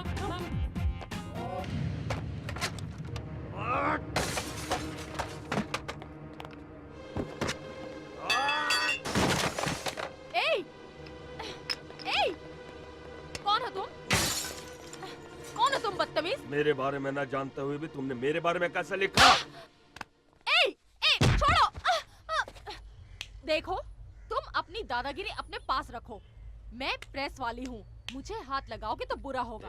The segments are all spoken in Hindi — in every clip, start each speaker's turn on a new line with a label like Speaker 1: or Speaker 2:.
Speaker 1: ए! ए! कौन हो तुम? कौन हो तुम बदतमीज?
Speaker 2: मेरे बारे में ना जानते हुए भी तुमने मेरे बारे में कैसे लिखा?
Speaker 1: छोड़ो! देखो, तुम अपनी दादागिरी अपने पास रखो। मैं प्रेस वाली हूँ। मुझे हाथ लगाओगे तो बुरा होगा।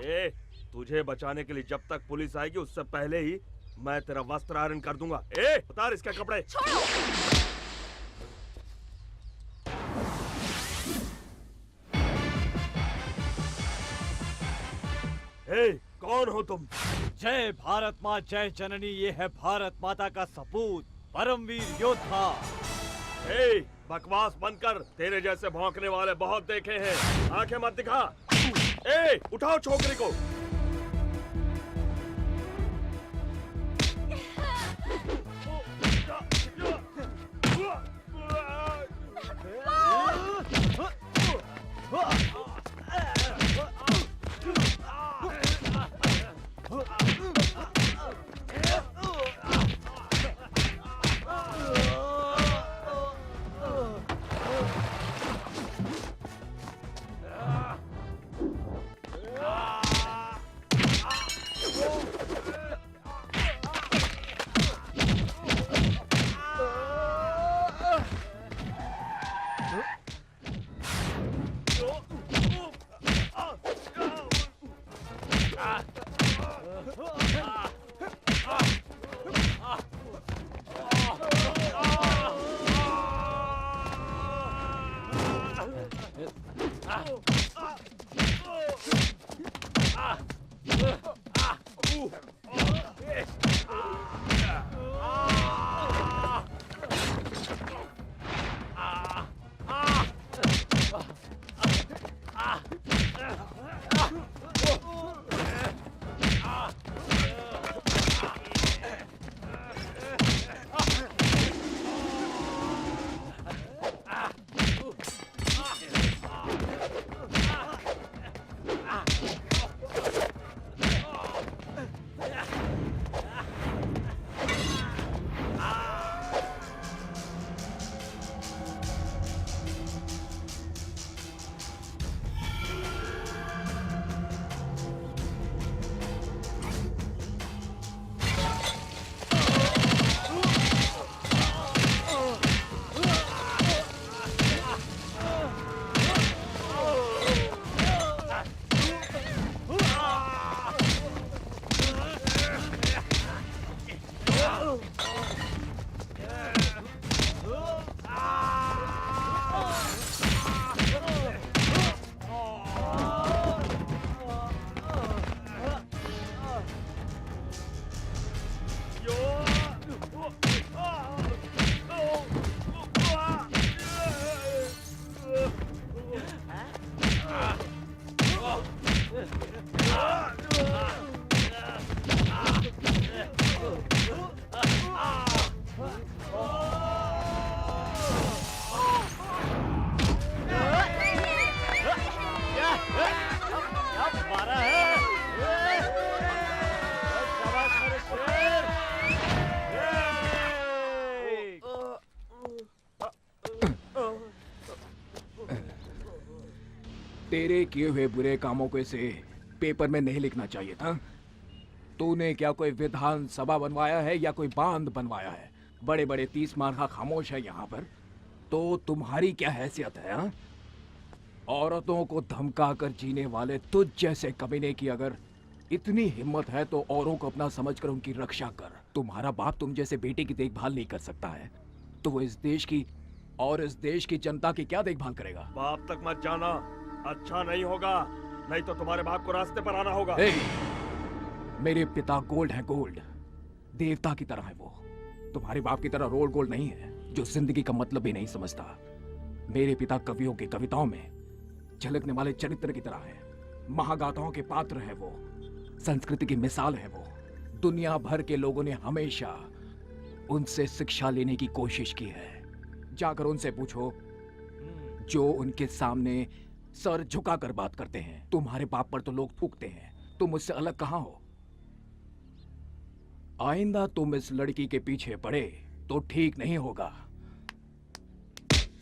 Speaker 2: तुझे बचाने के लिए जब तक पुलिस आएगी उससे पहले ही मैं तेरा वस्त्र आयरन कर दूंगा। उतार इसके कपड़े।
Speaker 1: छोड़ो!
Speaker 2: कौन हो तुम?
Speaker 3: जय भारत माँ जय जननी, ये है भारत माता का सपूत, परमवीर योद्धा।
Speaker 2: बकवास बंद कर। तेरे जैसे भौंकने वाले बहुत देखे हैं। आंखें मत दिखा। उठाओ छोकरी को।
Speaker 4: तेरे किए हुए बुरे कामों को इसे पेपर में नहीं लिखना चाहिए था। तूने क्या कोई विधान सभा बनवाया है या कोई बांध बनवाया है? बड़े बड़े 30 मार्का खामोश है यहाँ पर। तो तुम्हारी क्या हैसियत है? हा? औरतों को धमका कर जीने वाले तुझ जैसे कमीने की अगर इतनी हिम्मत है तो औरों को अपना समझकर उनकी रक्षा कर। तुम्हारा बाप तुम जैसे बेटे की देखभाल नहीं कर सकता है तो वो इस देश की और इस देश की जनता की क्या देखभाल करेगा?
Speaker 2: बाप तक मत जाना, अच्छा नहीं होगा, नहीं तो तुम्हारे बाप को रास्ते पर आना होगा।
Speaker 4: मेरे पिता गोल्ड है, गोल्ड देवता की तरह है वो। तुम्हारे बाप की तरह रोल गोल्ड नहीं है जो जिंदगी का मतलब भी नहीं समझता। मेरे पिता कवियों की कविताओं में झलकने वाले चरित्र की तरह है, महागाथाओं के पात्र है वो, संस्कृति की मिसाल है वो। दुनिया भर के लोगों ने हमेशा उनसे शिक्षा लेने की कोशिश की है। जाकर उनसे पूछो जो उनके सामने सर झुकाकर बात करते हैं। तुम्हारे बाप पर तो लोग थूकते हैं, तुम मुझसे अलग कहाँ हो? आइंदा तुम इस लड़की के पीछे पड़े तो ठीक नहीं होगा,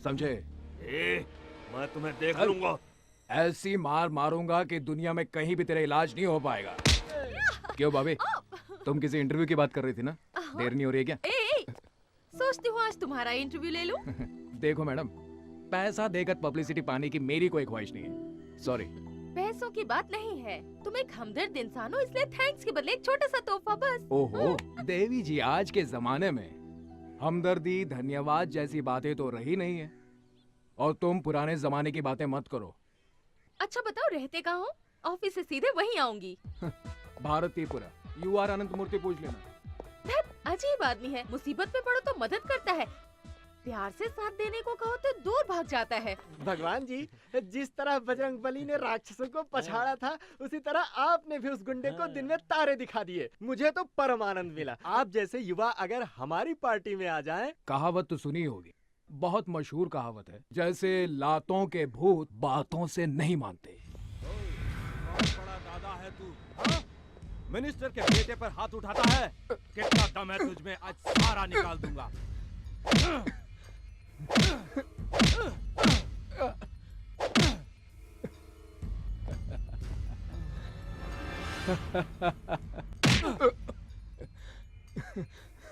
Speaker 4: समझे?
Speaker 2: ए, मैं तुम्हें देख
Speaker 4: चल।
Speaker 2: लूंगा।
Speaker 4: ऐसी मार मारूंगा कि दुनिया में कहीं भी तेरा इलाज नहीं हो पाएगा। क्यों भाभी, तुम किसी इंटरव्यू की बात कर रही थी ना? देर नहीं हो रही है क्या?
Speaker 1: ए, सोचती हूँ आज तुम्हारा इंटरव्यू ले लूं।
Speaker 4: देखो मैडम, पैसा देकर पब्लिसिटी पाने की मेरी कोई ख्वाहिश नहीं है, सॉरी।
Speaker 1: पैसों की बात नहीं है, तुम एक हमदर्द इंसान हो, इसलिए थैंक्स के बदले एक छोटा सा तोहफा बस।
Speaker 4: ओहो देवी जी, आज के जमाने में हमदर्दी धन्यवाद जैसी बातें तो रही नहीं है, और तुम पुराने जमाने की बातें मत करो।
Speaker 1: अच्छा बताओ रहते कहाँ हो? ऑफिस से सीधे वहीं आऊंगी।
Speaker 4: भारतीपुरा, यू आर अनंत मूर्ति पूछ लेना।
Speaker 1: धत, अजीब आदमी है, मुसीबत में पड़ो तो मदद करता है, प्यार से साथ देने को कहो तो दूर भाग जाता है।
Speaker 5: भगवान जी, जिस तरह बजरंगबली ने राक्षसों को पछाड़ा था, उसी तरह आपने भी उस गुंडे को दिन में तारे दिखा दिए। मुझे तो परम आनंद मिला। आप जैसे युवा अगर हमारी पार्टी में आ जाएं।
Speaker 4: कहावत तो सुनी होगी, बहुत मशहूर कहावत है, जैसे लातों के भूत बातों से नहीं मानते।
Speaker 3: बहुत बड़ा दादा है तू, हाँ? मिनिस्टर के बेटे पर हाथ उठाता है? कितना दम है तुझमें, आज सारा निकाल दूंगा।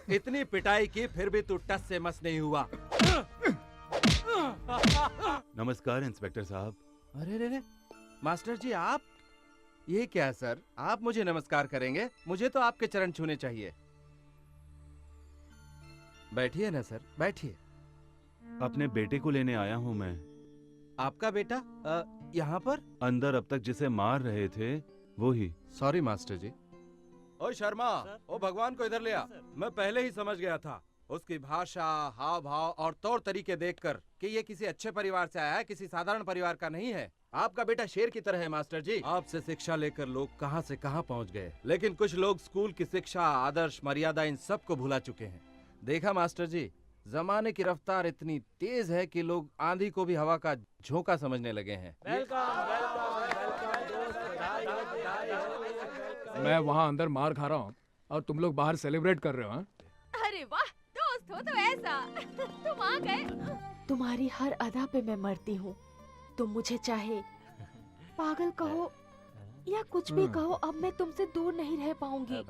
Speaker 3: इतनी पिटाई की फिर भी तू टस से मस नहीं हुआ।
Speaker 6: नमस्कार इंस्पेक्टर साहब।
Speaker 7: अरे रे रे, मास्टर जी आप, ये क्या सर, आप मुझे नमस्कार करेंगे? मुझे तो आपके चरण छूने चाहिए। बैठिए ना सर, बैठिए।
Speaker 6: अपने बेटे को लेने आया हूँ मैं।
Speaker 7: आपका बेटा यहाँ पर?
Speaker 6: अंदर अब तक जिसे मार रहे थे वो ही।
Speaker 7: सॉरी मास्टर जी। ओ शर्मा, ओ भगवान को इधर ले आ। मैं पहले ही समझ गया था, उसकी भाषा, हाव भाव और तौर तरीके देखकर कि ये किसी अच्छे परिवार से आया है, किसी साधारण परिवार का नहीं है। आपका बेटा शेर की तरह है मास्टर जी। आपसे शिक्षा लेकर लोग कहां से कहां पहुंच गए, लेकिन कुछ लोग स्कूल की शिक्षा, आदर्श, मर्यादा इन सब को भुला चुके हैं। देखा मास्टर जी, जमाने की रफ्तार इतनी तेज है कि लोग आंधी को भी हवा का झोंका समझने लगे हैं।
Speaker 4: मैं वहाँ अंदर मार खा रहा हूँ और तुम लोग बाहर सेलिब्रेट कर रहे हो, हाँ?
Speaker 1: अरे वाह, दोस्त हो तो ऐसा। तुम आ गए। तुम्हारी हर अदा पे मैं मरती हूँ। तुम मुझे चाहे पागल कहो या कुछ भी कहो, अब मैं तुमसे दूर नहीं रह पाऊंगी।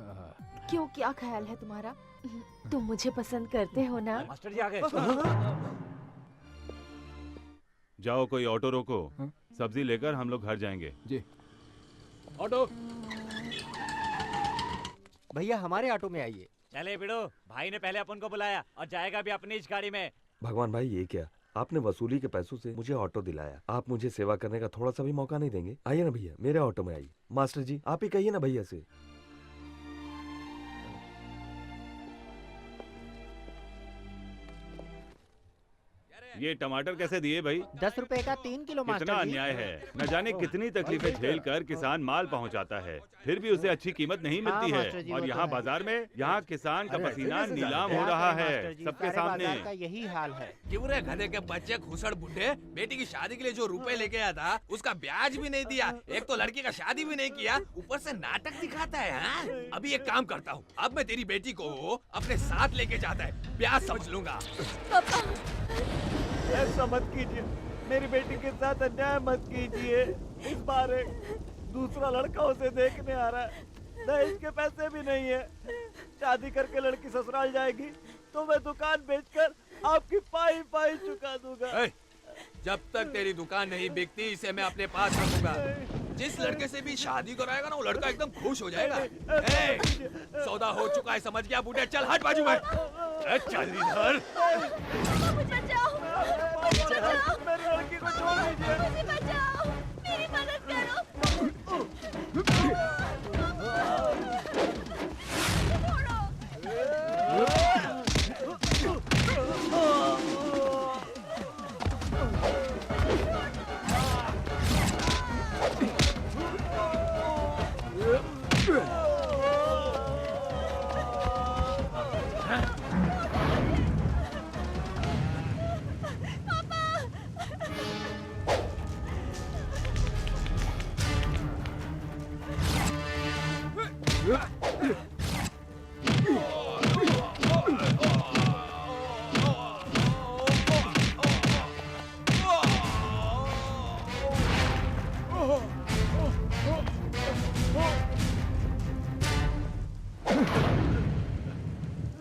Speaker 1: क्यों, क्या ख्याल है तुम्हारा? तुम मुझे पसंद करते हो ना?
Speaker 3: मास्टर जी आ गए।
Speaker 6: जाओ कोई ऑटो रोको,
Speaker 4: हाँ?
Speaker 6: सब्जी लेकर हम लोग घर जाएंगे।
Speaker 4: जी। ऑटो।
Speaker 5: भैया हमारे ऑटो में आइए।
Speaker 3: चले बिड़ो, भाई ने पहले अपन को बुलाया और जाएगा भी अपनी इस गाड़ी में।
Speaker 2: भगवान भाई, ये क्या? आपने वसूली के पैसों से मुझे ऑटो दिलाया, आप मुझे सेवा करने का थोड़ा सा भी मौका नहीं देंगे? आइए ना भैया, मेरे ऑटो में आइए। मास्टर जी आप ही कहिए ना भैया से।
Speaker 6: ये टमाटर कैसे दिए भाई?
Speaker 5: 10 रुपए का 3 किलो
Speaker 6: कितना
Speaker 5: मास्टर जी।
Speaker 6: अन्याय है। न जाने कितनी तकलीफें झेल कर किसान माल पहुंचाता है, फिर भी उसे अच्छी कीमत नहीं मिलती
Speaker 5: हाँ, मास्टर जी,
Speaker 6: है।
Speaker 5: वो
Speaker 6: और
Speaker 5: तो
Speaker 6: यहाँ
Speaker 5: है।
Speaker 6: बाजार में यहाँ किसान का
Speaker 5: अरे,
Speaker 6: पसीना
Speaker 5: फिर
Speaker 6: नीलाम हो
Speaker 5: यहाँ
Speaker 6: रहा
Speaker 5: पे
Speaker 6: है
Speaker 5: मास्टर जी,
Speaker 6: सबके
Speaker 5: सारे
Speaker 6: सामने।
Speaker 5: बाजार का यही हाल है।
Speaker 8: क्यों रे गधे के बच्चे घुसड़ बुड्ढे, बेटी की शादी के लिए जो रुपए लेके आया था उसका ब्याज भी नहीं दिया, एक तो लड़की का शादी भी नहीं किया, ऊपर से नाटक दिखाता है। हाँ? अभी एक काम करता हूँ, अब मैं तेरी बेटी को अपने साथ लेके जाता है, ब्याज समझ लूंगा।
Speaker 5: ऐसा मत कीजिए, मेरी बेटी के साथ अन्याय मत कीजिए। इस बार एक दूसरा लड़का उसे देखने आ रहा है, दहेज के पैसे भी नहीं है। शादी करके लड़की ससुराल जाएगी तो मैं दुकान बेचकर आपकी पाई पाई चुका दूंगा।
Speaker 8: जब तक तेरी दुकान नहीं बिकती इसे मैं अपने पास रखूंगा। जिस लड़के से भी शादी कराएगा ना वो लड़का एकदम खुश हो जाएगा। सौदा हो चुका है, समझ गया बूढ़े, चल हट बाजू में। चल इधर।
Speaker 1: मुझे बचाओ, मुझे बचाओ,
Speaker 5: मेरी लड़की को छोड़ दीजिए।
Speaker 1: मुझे बचाओ, मेरी मदद करो।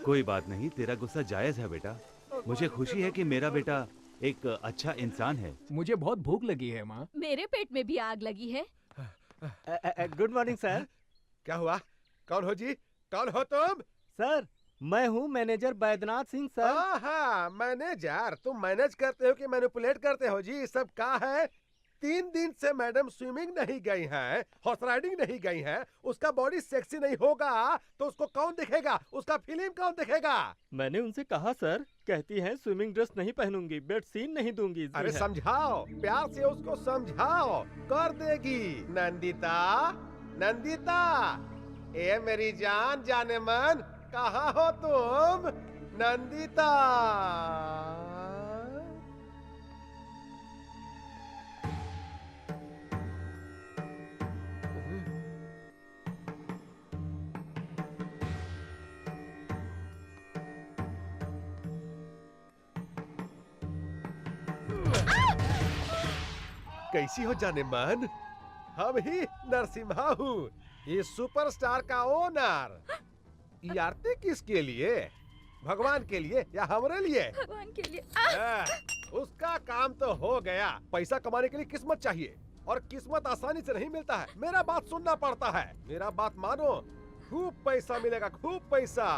Speaker 6: कोई बात नहीं, तेरा गुस्सा जायज है बेटा। मुझे खुशी है कि मेरा बेटा एक अच्छा इंसान है।
Speaker 4: मुझे बहुत भूख लगी है माँ।
Speaker 1: मेरे पेट में भी आग लगी है।
Speaker 5: Good morning sir.
Speaker 9: क्या हुआ? कौन हो जी? कौन हो तुम?
Speaker 5: सर मैं हूँ मैनेजर बैद्यनाथ सिंह सर।
Speaker 9: हाँ, मैनेजर। तुम मैनेज करते हो कि मैनिपुलेट करते हो जी? सब क्या है? 3 दिन से मैडम स्विमिंग नहीं गई हैं, हॉर्स राइडिंग नहीं गई हैं, उसका बॉडी सेक्सी नहीं होगा तो उसको कौन देखेगा? उसका फिल्म कौन देखेगा?
Speaker 5: मैंने उनसे कहा सर, कहती हैं स्विमिंग ड्रेस नहीं पहनूंगी, बेड सीन नहीं दूंगी।
Speaker 9: अरे समझाओ, प्यार से उसको समझाओ, कर देगी। नंदिता, नंदिता, ए मेरी जान जाने मन, कहाँ हो तुम? नंदिता। कैसी हो जाने मन? हम ही नरसिम्हा हूँ, ये सुपरस्टार का ओनर। ये आरती किसके लिए? भगवान के लिए या हमारे लिए?
Speaker 1: भगवान के लिए।
Speaker 9: उसका काम तो हो गया। पैसा कमाने के लिए किस्मत चाहिए, और किस्मत आसानी से नहीं मिलता है। मेरा बात सुनना पड़ता है। मेरा बात मानो, खूब पैसा मिलेगा, खूब पैसा।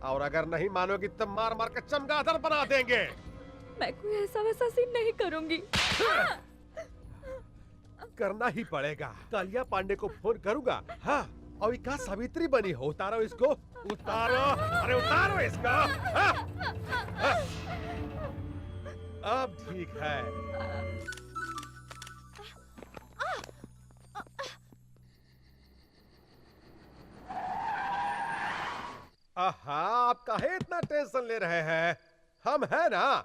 Speaker 9: और अगर नहीं मानोगी तो मार मार के चमगादड़ बना देंगे।
Speaker 1: मैं कोई ऐसा वैसा सीन नहीं करूंगी।
Speaker 9: करना ही पड़ेगा। कालिया पांडे को फोन करूंगा। हाँ, और क्या सावित्री बनी हो? उतारो इसको, उतारो। अरे उतारो इसको। हाँ? हाँ? अब ठीक है। आहा, आप काहे इतना टेंशन ले रहे हैं? हम है ना।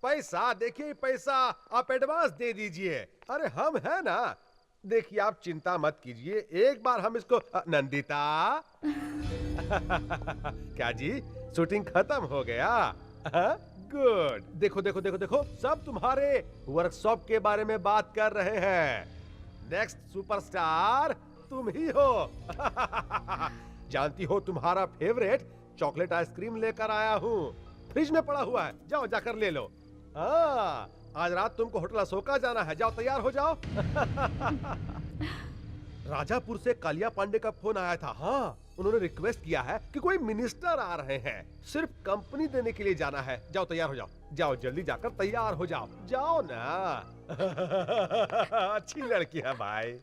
Speaker 9: पैसा देखिए, पैसा आप एडवांस दे दीजिए। अरे हम है ना। देखिए आप चिंता मत कीजिए, एक बार हम इसको नंदिता। क्या जी, शूटिंग खत्म हो गया? गुड। देखो देखो देखो देखो, सब तुम्हारे वर्कशॉप के बारे में बात कर रहे हैं। नेक्स्ट सुपरस्टार तुम ही हो। जानती हो, तुम्हारा फेवरेट चॉकलेट आइसक्रीम लेकर आया हूँ। फ्रिज में पड़ा हुआ है, जाओ जाकर ले लो। हाँ, आज रात तुमको होटल अशोका जाना है, जाओ तैयार हो जाओ। राजापुर से कालिया पांडे का फोन आया था। हाँ, उन्होंने रिक्वेस्ट किया है कि कोई मिनिस्टर आ रहे हैं, सिर्फ कंपनी देने के लिए जाना है। जाओ तैयार हो जाओ, जाओ जल्दी जाकर तैयार हो जाओ, जाओ ना। अच्छी लड़की है भाई।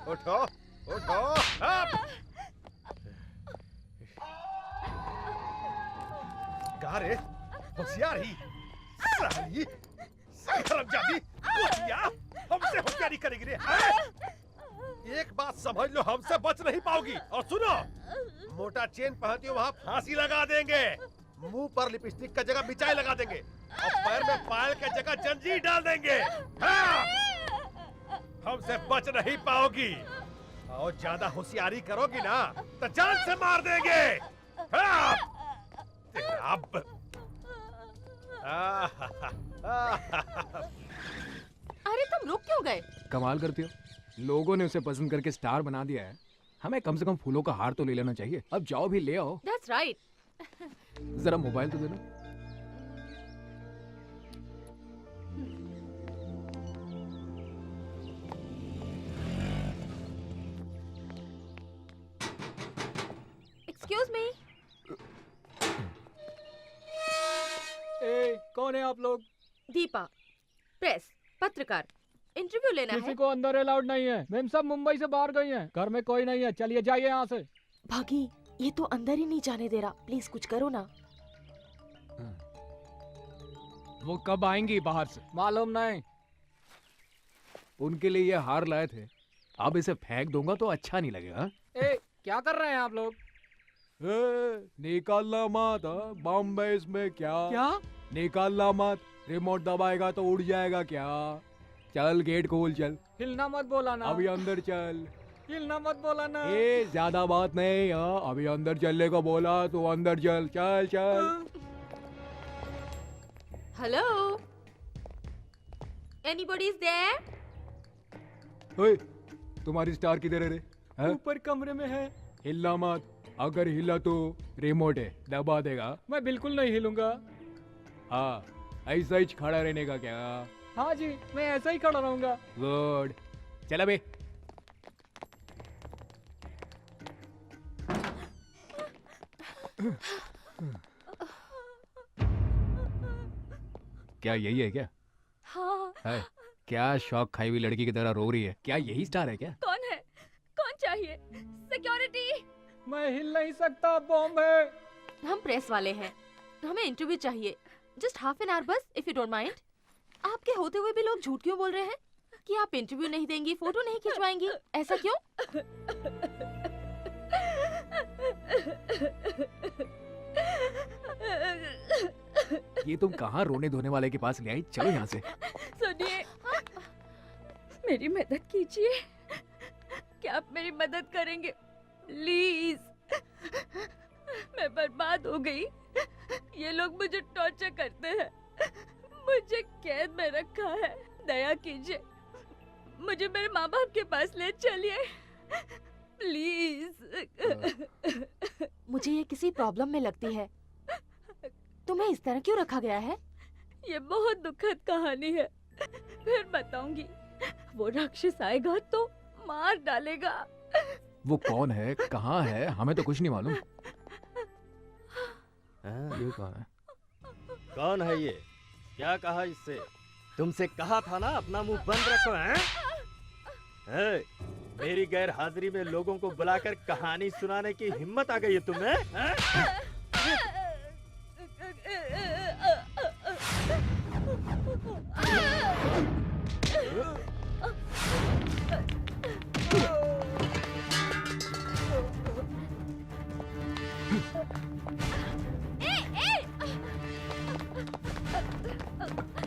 Speaker 9: उठो उठो। गारे होशियारी साली, हरामजादी, कुतिया, हमसे होशियारी करेगी रे। एक बात समझ लो, हमसे बच नहीं पाओगी। और सुनो, मोटा चेन पहनती हो वहाँ फांसी लगा देंगे, मुंह पर लिपस्टिक का जगह मिचाई लगा देंगे, और पैर में पायल का जगह जंजीर डाल देंगे। हाँ! हमसे बच नहीं पाओगी, और ज्यादा होशियारी करोगी ना तो जान से मार देंगे। हाँ! अब
Speaker 1: अरे तुम रुक क्यों गए?
Speaker 4: कमाल करती हो, लोगों ने उसे पसंद करके स्टार बना दिया है, हमें कम से कम फूलों का हार तो ले लेना चाहिए। अब जाओ भी ले आओ।
Speaker 1: That's right.
Speaker 4: जरा मोबाइल तो दे दो।
Speaker 1: Excuse me.
Speaker 5: कौन है आप लोग?
Speaker 1: दीपा, प्रेस, पत्रकार, इंटरव्यू लेना है।
Speaker 10: किसी को अंदर अलाउड नहीं है, मैम सब मुंबई से बाहर गई हैं, घर में कोई नहीं है, चलिए जाइए यहाँ से।
Speaker 1: भागी, ये तो अंदर ही नहीं जाने दे रहा, प्लीज कुछ करो ना।
Speaker 4: वो कब आएंगी बाहर से मालूम नहीं। उनके लिए ये हार लाए थे, अब इसे फेंक दूंगा तो अच्छा नहीं लगेगा। ए, क्या कर रहे हैं आप लोग? निकालना मत, बॉम्बे इसमें क्या निकालना मत, रिमोट दबाएगा तो उड़ जाएगा क्या। चल गेट खोल, चल। हिलना मत बोला ना। अभी अंदर चल। हिलना मत बोला ना। ए ज्यादा बात नहीं, अभी अंदर चलने को बोला तो अंदर चल, चल चल।
Speaker 1: Hello, anybody is there?
Speaker 4: ओए, तुम्हारी स्टार किधर है रे? ऊपर कमरे में है। हिलना मत, अगर हिला तो रिमोट है, दबा देगा। मैं बिल्कुल नहीं हिलूंगा। हाँ, ऐसा ही खड़ा रहने का क्या? हाँ जी, मैं ऐसा ही खड़ा रहूंगा। गुड, चला बे। क्या यही है क्या?
Speaker 1: हाँ।
Speaker 4: है क्या? शौक खाई हुई लड़की की तरह रो रही है क्या? यही स्टार है क्या?
Speaker 1: कौन है? कौन चाहिए? सिक्योरिटी।
Speaker 4: मैं हिल नहीं सकता, बॉम्ब है।
Speaker 1: हम प्रेस वाले हैं, हमें इंटरव्यू चाहिए। जस्ट हाफ एन आवर बस, इफ यू डोंट माइंड। आपके होते हुए भी लोग झूठ क्यों बोल रहे हैं कि आप इंटरव्यू नहीं देंगी, फोटो नहीं खिंचवाएंगी? ऐसा क्यों?
Speaker 4: ये तुम कहाँ रोने धोने वाले के पास ले आई? चलो यहाँ से।
Speaker 1: सुनिए, मेरी मदद कीजिए। क्या आप मेरी मदद करेंगे प्लीज? मैं बर्बाद हो गई। ये लोग मुझे टॉर्चर करते हैं, मुझे कैद में रखा है। दया कीजिए, मुझे मेरे माँ बाप के पास ले चलिए प्लीज। मुझे ये किसी प्रॉब्लम में लगती है। तुम्हें इस तरह क्यों रखा गया है? ये बहुत दुखद कहानी है, फिर बताऊंगी। वो राक्षस आएगा तो मार डालेगा।
Speaker 4: वो कौन है, कहाँ है? हमें तो कुछ नहीं मालूम। ये कौन है?
Speaker 5: कौन है ये? क्या कहा इससे? तुमसे कहा था ना अपना मुंह बंद रखो। हैं? मेरी गैर हाजिरी में लोगों को बुलाकर कहानी सुनाने की हिम्मत आ गई है तुम्हें?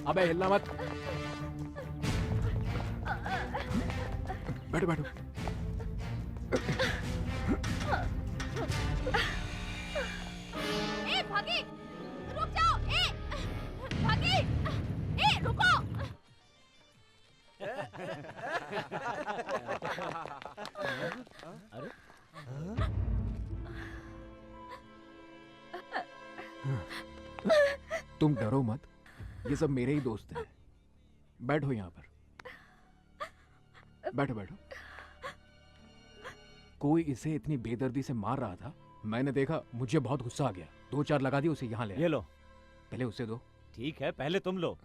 Speaker 4: अबे हिलना मत। बैठो बैठो।
Speaker 1: ए भागी, रुक जाओ। ए भागी, ए रुको।
Speaker 5: अरे
Speaker 4: तुम डरो मत, ये सब मेरे ही दोस्त हैं। बैठो यहाँ पर, बैठो बैठो। कोई इसे इतनी बेदर्दी से मार रहा था, मैंने देखा, मुझे बहुत गुस्सा आ गया। 2-4 लगा दी, उसे यहाँ ले आया।
Speaker 5: ये लो।
Speaker 4: पहले उसे दो।
Speaker 5: ठीक है, पहले तुम लो।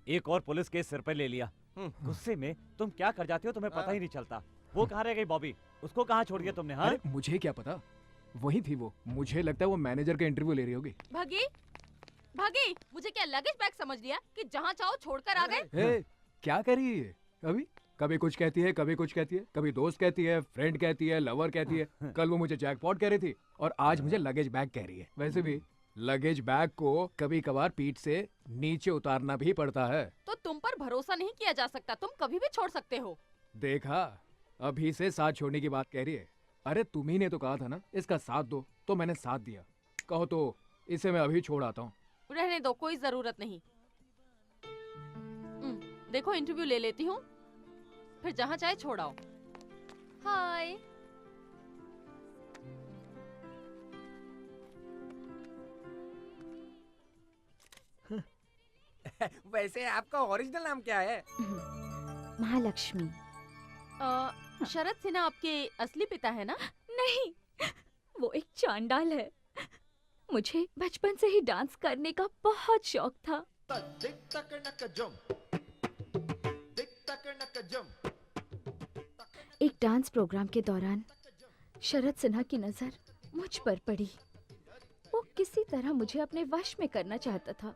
Speaker 5: एक और पुलिस केस सिर पे ले लिया। गुस्से में तुम क्या कर जाते हो तुम्हें पता ही नहीं चलता। वो कहाँ रह गई बॉबी? उसको कहाँ छोड़ दिया तुमने? हाँ,
Speaker 4: अरे मुझे क्या पता, वही थी वो। मुझे लगता है वो मैनेजर का इंटरव्यू ले रही होगी।
Speaker 1: भागी, भागी। मुझे क्या लगेज बैग समझ लिया कि जहाँ चाहो छोड़कर आ गए?
Speaker 4: क्या कर रही है अभी? कभी कुछ कहती है, कभी कुछ कहती है, कभी दोस्त कहती है, फ्रेंड कहती है, लवर कहती है। कल वो मुझे जैकपॉट कह रही थी और आज मुझे लगेज बैग कह रही है। वैसे भी लगेज बैग को कभी कभार पीठ से नीचे उतारना भी पड़ता है।
Speaker 1: तो तुम पर भरोसा नहीं किया जा सकता, तुम कभी भी छोड़ सकते हो।
Speaker 4: देखा, अभी से साथ छोड़ने की बात कह रही है। अरे तुम्ही ने तो कहा था ना इसका साथ दो, तो मैंने साथ दिया। कहो तो इसे मैं अभी छोड़ आता हूँ।
Speaker 1: रहने दो, कोई जरूरत नहीं। देखो इंटरव्यू ले लेती हूँ, फिर जहाँ चाहे छोड़ आओ। हाय।
Speaker 8: वैसे आपका ओरिजिनल नाम क्या है?
Speaker 11: महालक्ष्मी।
Speaker 1: शरद सिन्हा आपके असली पिता है ना?
Speaker 11: नहीं, वो एक चांडाल है। मुझे बचपन से ही डांस करने का बहुत शौक था। एक डांस प्रोग्राम के दौरान शरद सिन्हा की नजर मुझ पर पड़ी। वो किसी तरह मुझे अपने वश में करना चाहता था।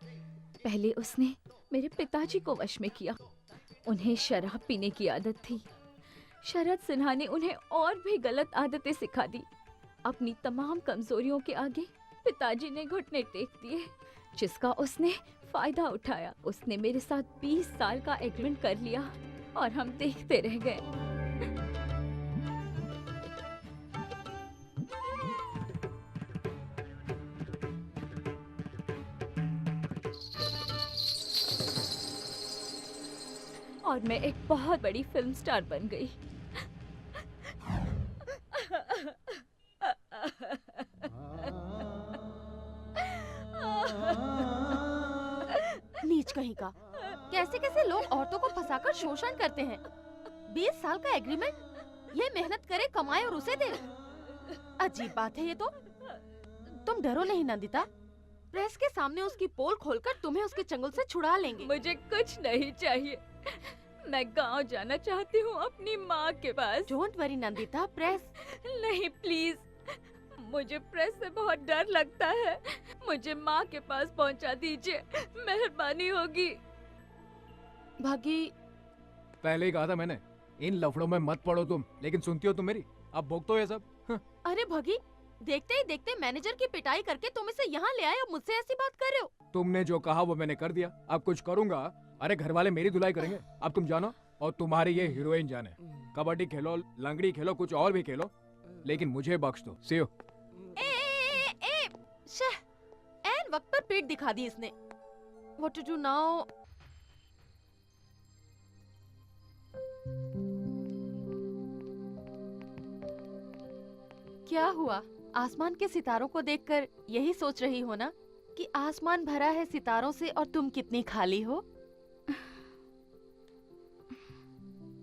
Speaker 11: पहले उसने मेरे पिताजी को वश में किया। उन्हें शराब पीने की आदत थी। शरद सिन्हा ने उन्हें और भी गलत आदतें सिखा दी। अपनी तमाम कमजोरियों के आगे पिताजी ने घुटने टेक दिए, जिसका उसने फायदा उठाया। उसने मेरे साथ 20 साल का एग्रीमेंट कर लिया और हम देखते रह गए। और मैं एक बहुत बड़ी फिल्म स्टार बन गई।
Speaker 1: नीच कहीं का। कैसे कैसे लोग औरतों को फंसाकर शोषण करते हैं। 20 साल का एग्रीमेंट, ये मेहनत करे, कमाए और उसे दे। अजीब बात है ये तो। तुम डरो नहीं नंदिता, प्रेस के सामने उसकी पोल खोलकर तुम्हें उसके चंगुल से छुड़ा लेंगे।
Speaker 11: मुझे कुछ नहीं चाहिए। मैं गांव जाना चाहती हूँ अपनी माँ के पास।
Speaker 1: डोंट वरी नंदिता, प्रेस
Speaker 11: नहीं प्लीज, मुझे प्रेस से बहुत डर लगता है। मुझे माँ के पास पहुँचा दीजिए, मेहरबानी होगी।
Speaker 1: भागी,
Speaker 4: पहले ही कहा था मैंने, इन लफड़ों में मत पड़ो तुम, लेकिन सुनती हो तुम मेरी? अब भोगतो ये सब।
Speaker 1: अरे भागी, देखते ही देखते मैनेजर की पिटाई करके तुम इसे यहाँ ले आए और मुझसे ऐसी बात कर रहे हो।
Speaker 4: तुमने जो कहा वो मैंने कर दिया, अब कुछ करूंगा। अरे घर वाले मेरी धुलाई करेंगे। अब तुम जानो और तुम्हारी ये हीरोइन जाने। कबड्डी खेलो, लंगड़ी खेलो, कुछ और भी खेलो, लेकिन मुझे बख्श दो। सी यू।
Speaker 1: एन वक्त पर पेट दिखा दी इसने। What to do now? क्या हुआ? आसमान के सितारों को देखकर यही सोच रही हो ना कि आसमान भरा है सितारों से और तुम कितनी खाली हो?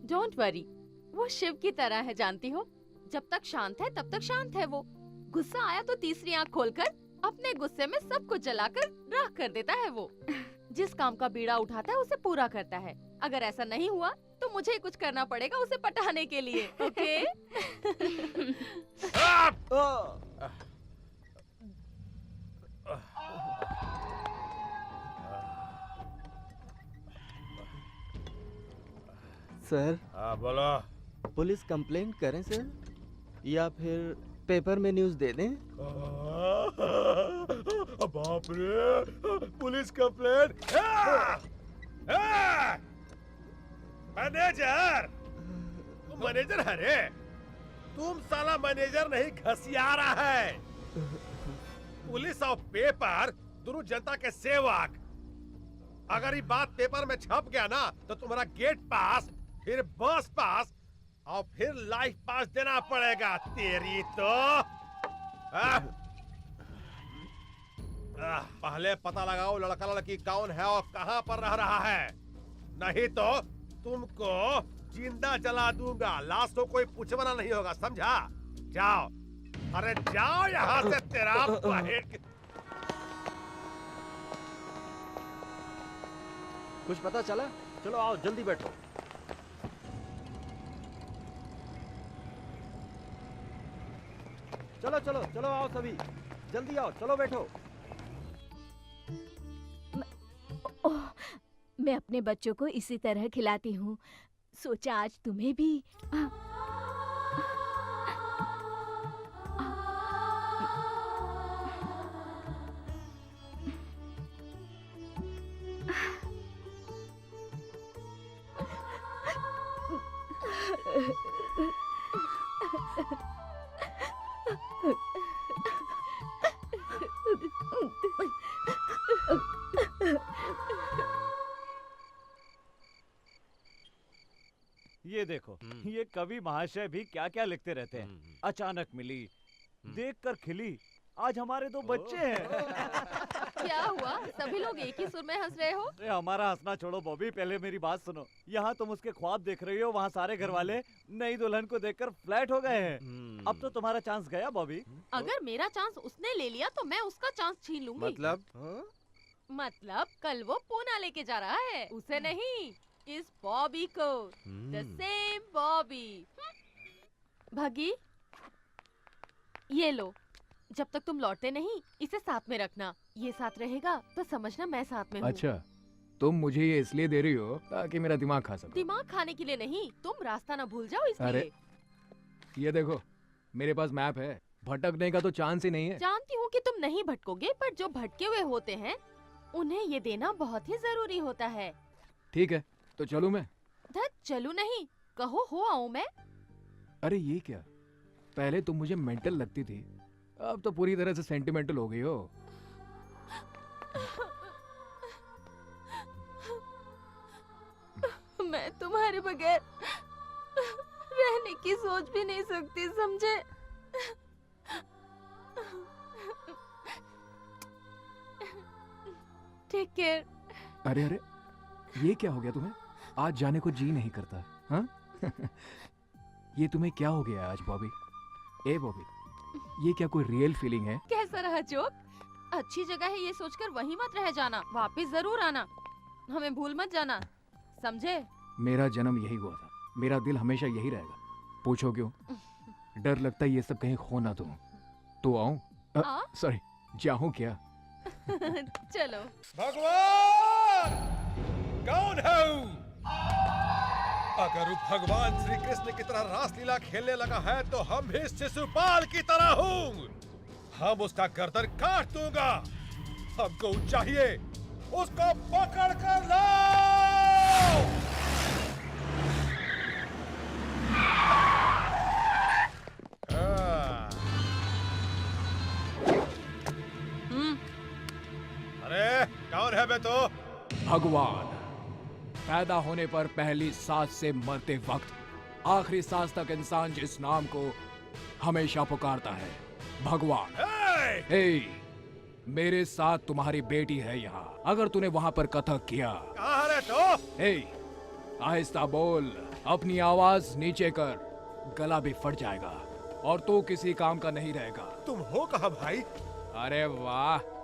Speaker 1: डोंट वरी, वो शिव की तरह है, जानती हो। जब तक शांत है तब तक शांत है वो। गुस्सा आया तो तीसरी आंख खोलकर अपने गुस्से में सब कुछ जलाकर राख कर देता है वो। जिस काम का बीड़ा उठाता है उसे पूरा करता है। अगर ऐसा नहीं हुआ तो मुझे ही कुछ करना पड़ेगा उसे पटाने के लिए। ओके?
Speaker 5: सर,
Speaker 9: हाँ बोलो।
Speaker 5: पुलिस कंप्लेंट करें सर, या फिर पेपर में न्यूज़ दे दें?
Speaker 9: बाप रे, पुलिस कंप्लेंट। मैनेजर, मैनेजर है रे। तुम साला मैनेजर नहीं, घसियारा है। पुलिस और पेपर दोनों जनता के सेवक। अगर ये बात पेपर में छप गया ना तो तुम्हारा गेट पास, फिर बस पास और फिर लाइफ पास देना पड़ेगा। तेरी तो पहले पता लगाओ लड़का लड़की कौन है और कहां पर रह रहा है, नहीं तो तुमको जिंदा जला दूंगा। लाश को कोई पूछवाना नहीं होगा, समझा? जाओ, अरे जाओ यहाँ से। तेरा
Speaker 5: कुछ पता चला? चलो आओ, जल्दी बैठो। चलो चलो चलो, आओ सभी, जल्दी आओ, चलो बैठो।
Speaker 11: मैं अपने बच्चों को इसी तरह खिलाती हूँ, सोचा आज तुम्हें भी।
Speaker 5: ये देखो, ये कवि महाशय भी क्या क्या लिखते रहते हैं। अचानक मिली, देखकर खिली, आज हमारे 2 बच्चे हैं।
Speaker 1: क्या हुआ? सभी लोग एक ही सुर में हंस रहे हो?
Speaker 5: अरे हमारा हंसना छोड़ो बॉबी, पहले मेरी बात सुनो। यहाँ तुम उसके ख्वाब देख रही हो, वहाँ सारे घर वाले नई दुल्हन को देखकर फ्लैट हो गए हैं। अब तो तुम्हारा चांस गया बॉबी।
Speaker 1: अगर मेरा चांस उसने ले लिया तो मैं उसका चांस छीन लूंगी। मतलब कल वो पूना लेके जा रहा है, उसे नहीं, इस बॉबी को। The same Bobby. भागी, ये लो, जब तक तुम लौटते नहीं इसे साथ में रखना। ये साथ रहेगा तो समझना मैं साथ में हूँ।
Speaker 4: अच्छा, तुम मुझे ये इसलिए दे रही हो ताकि मेरा दिमाग खा सको।
Speaker 1: दिमाग खाने के लिए नहीं, तुम रास्ता ना भूल जाओ इसलिए।
Speaker 4: अरे ये देखो, मेरे पास मैप है, भटकने का तो चांस ही नहीं है।
Speaker 1: जानती हूँ कि तुम नहीं भटकोगे, पर जो भटके हुए होते हैं उन्हें ये देना बहुत ही जरूरी होता है।
Speaker 4: ठीक है, तो चलूं मैं?
Speaker 1: धत चलू नहीं, कहो हो आऊं मैं।
Speaker 4: अरे ये क्या, पहले तुम मुझे मेंटल लगती थी, अब तो पूरी तरह से सेंटिमेंटल हो गई हो।
Speaker 1: मैं तुम्हारे बगैर रहने की सोच भी नहीं सकती, समझे? Take care.
Speaker 4: अरे अरे, ये क्या हो गया तुम्हें? आज जाने को जी नहीं करता, हाँ? ये तुम्हें क्या हो गया आज बॉबी? ए बॉबी, ये क्या कोई रियल फीलिंग है?
Speaker 1: कैसा रहा जोक? अच्छी जगह है ये सोचकर वहीं मत रह जाना, वापस जरूर आना, हमें भूल मत जाना, समझे?
Speaker 4: मेरा जन्म यही हुआ था, मेरा दिल हमेशा यही रहेगा। पूछो क्यों? डर लगता है ये सब कहीं खो ना दूं। तो आऊं? सॉरी, जाऊं क्या?
Speaker 1: चलो।
Speaker 9: भगवान कौन है? अगर वो भगवान श्री कृष्ण की तरह रासलीला खेलने लगा है तो हम भी शिशुपाल की तरह हूँ। हम उसका गर्दन काट दूंगा। हमको चाहिए, उसको पकड़ कर लाओ। अरे कौन है बे तो?
Speaker 4: भगवान। पैदा होने पर पहली सांस से मरते वक्त आखिरी सांस तक इंसान जिस नाम को हमेशा पुकारता है, भगवान। हे, मेरे साथ तुम्हारी बेटी है यहाँ। अगर तूने वहाँ पर कथक किया,
Speaker 9: कहाँ है तो?
Speaker 4: हे, आहिस्ता बोल, अपनी आवाज नीचे कर, गला भी फट जाएगा और तू किसी काम का नहीं रहेगा।
Speaker 9: तुम हो कहाँ भाई?
Speaker 4: अरे वाह,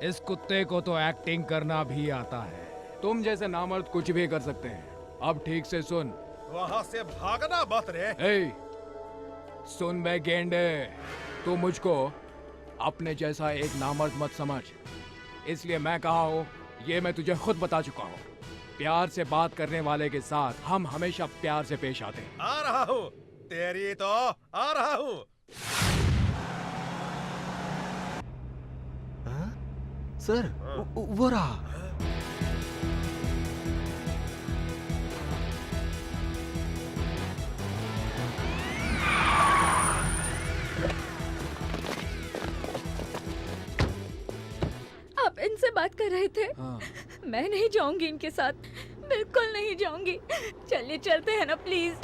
Speaker 4: इस कुत्ते को तो एक्टिंग करना भी आता है। तुम जैसे नामर्द कुछ भी कर सकते हैं। अब ठीक से सुन।
Speaker 9: वहाँ से भागना मत रे।
Speaker 4: ए, सुन बे गेंडे, तू मुझको अपने जैसा एक नामर्द मत समझ। इसलिए मैं कहा हूँ, ये मैं तुझे खुद बता चुका हूँ। प्यार से बात करने वाले के साथ हम हमेशा प्यार से पेश आते हैं।
Speaker 9: आ रहा हूँ, तेरी तो आ रहा हूँ।
Speaker 7: सर, वो रहा।
Speaker 11: आप इनसे बात कर रहे थे?
Speaker 4: हाँ।
Speaker 11: मैं नहीं जाऊंगी इनके साथ, बिल्कुल नहीं जाऊंगी। चलिए चलते हैं ना प्लीज।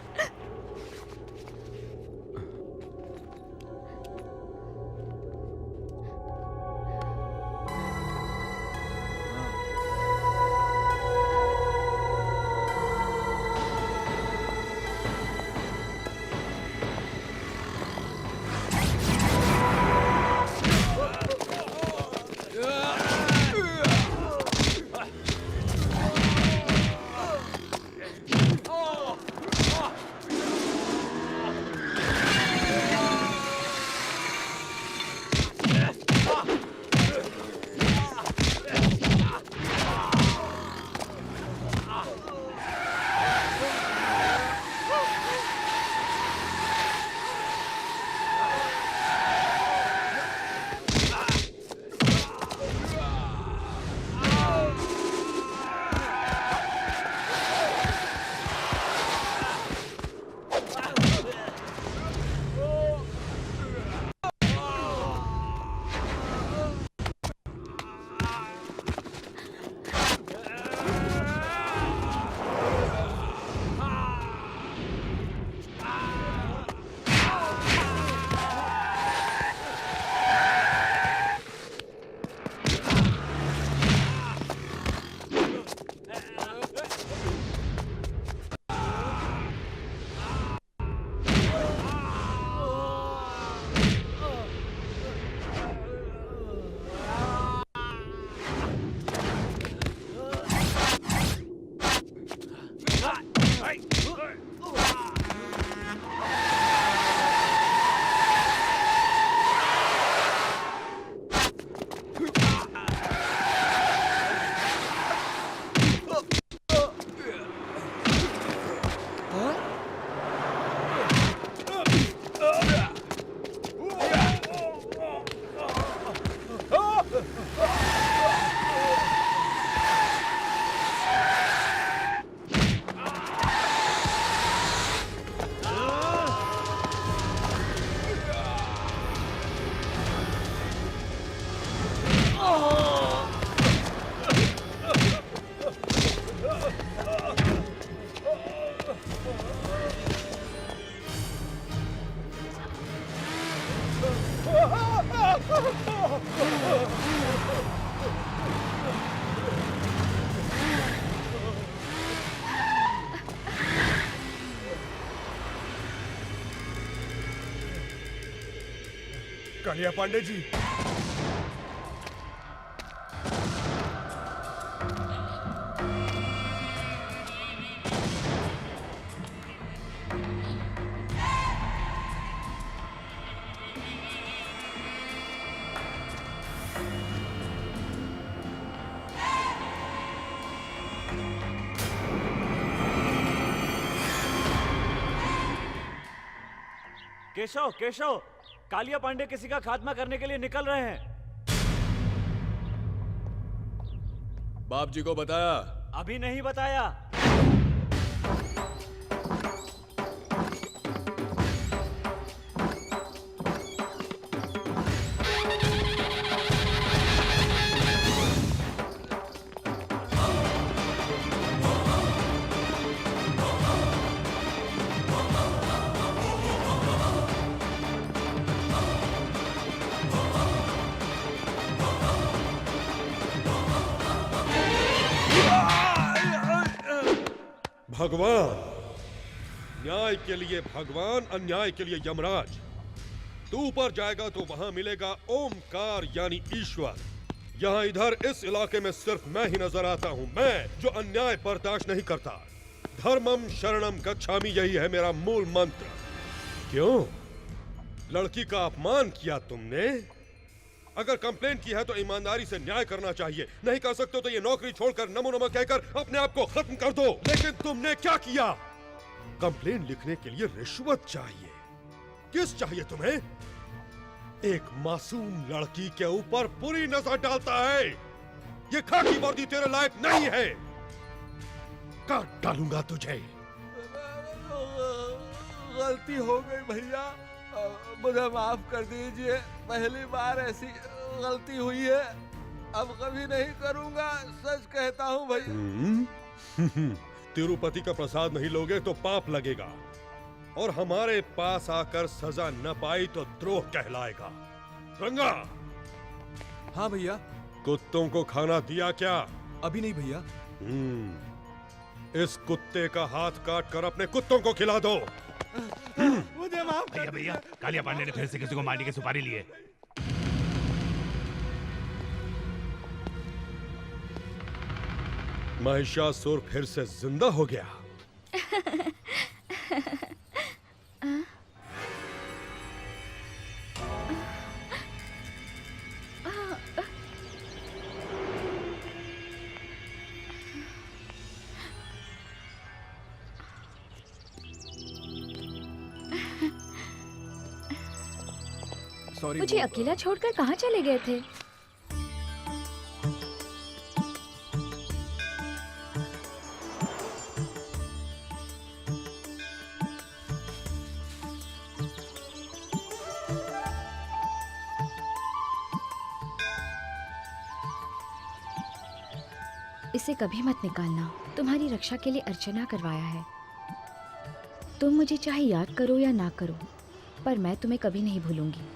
Speaker 9: कालिया पांडे जी,
Speaker 5: केशव केशव, कालिया पांडे किसी का खात्मा करने के लिए निकल रहे हैं।
Speaker 8: बाप जी को बताया?
Speaker 5: अभी नहीं बताया।
Speaker 9: भगवान, न्याय के लिए भगवान, अन्याय के लिए यमराज। तू ऊपर जाएगा तो वहां मिलेगा ओमकार यानी ईश्वर। यहाँ इधर इस इलाके में सिर्फ मैं ही नजर आता हूँ, मैं जो अन्याय बर्दाश्त नहीं करता। धर्मम शरणम गच्छामि, यही है मेरा मूल मंत्र। क्यों? लड़की का अपमान किया तुमने? अगर कंप्लेन की है तो ईमानदारी से न्याय करना चाहिए। नहीं कर सकते तो ये नौकरी छोड़कर नमो नमः कहकर अपने आप को खत्म कर दो। लेकिन तुमने क्या किया? कंप्लेन लिखने के लिए रिश्वत चाहिए। किस चाहिए तुम्हें? एक मासूम लड़की के ऊपर बुरी नजर डालता है। ये खाकी वर्दी तेरे लायक नहीं है। काट डालूंगा तुझे।
Speaker 7: गलती हो गई भैया, मुझे माफ कर दीजिए। पहली बार ऐसी गलती हुई है, अब कभी नहीं करूंगा, सच कहता हूँ भैया।
Speaker 9: तिरुपति का प्रसाद नहीं लोगे तो पाप लगेगा, और हमारे पास आकर सजा न पाई तो द्रोह कहलाएगा। रंगा।
Speaker 7: हाँ भैया।
Speaker 9: कुत्तों को खाना दिया क्या?
Speaker 7: अभी नहीं भैया।
Speaker 9: इस कुत्ते का हाथ काट कर अपने कुत्तों को खिला दो।
Speaker 7: मुझे माफ कर
Speaker 6: भैया भैया, कालिया पांडे ने फिर से किसी को मारने की सुपारी ली है।
Speaker 9: महिषासुर फिर से जिंदा हो गया।
Speaker 11: मुझे अकेला छोड़कर कहाँ चले गए थे? इसे कभी मत निकालना। तुम्हारी रक्षा के लिए अर्चना करवाया है। तुम मुझे चाहे याद करो या ना करो, पर मैं तुम्हें कभी नहीं भूलूंगी।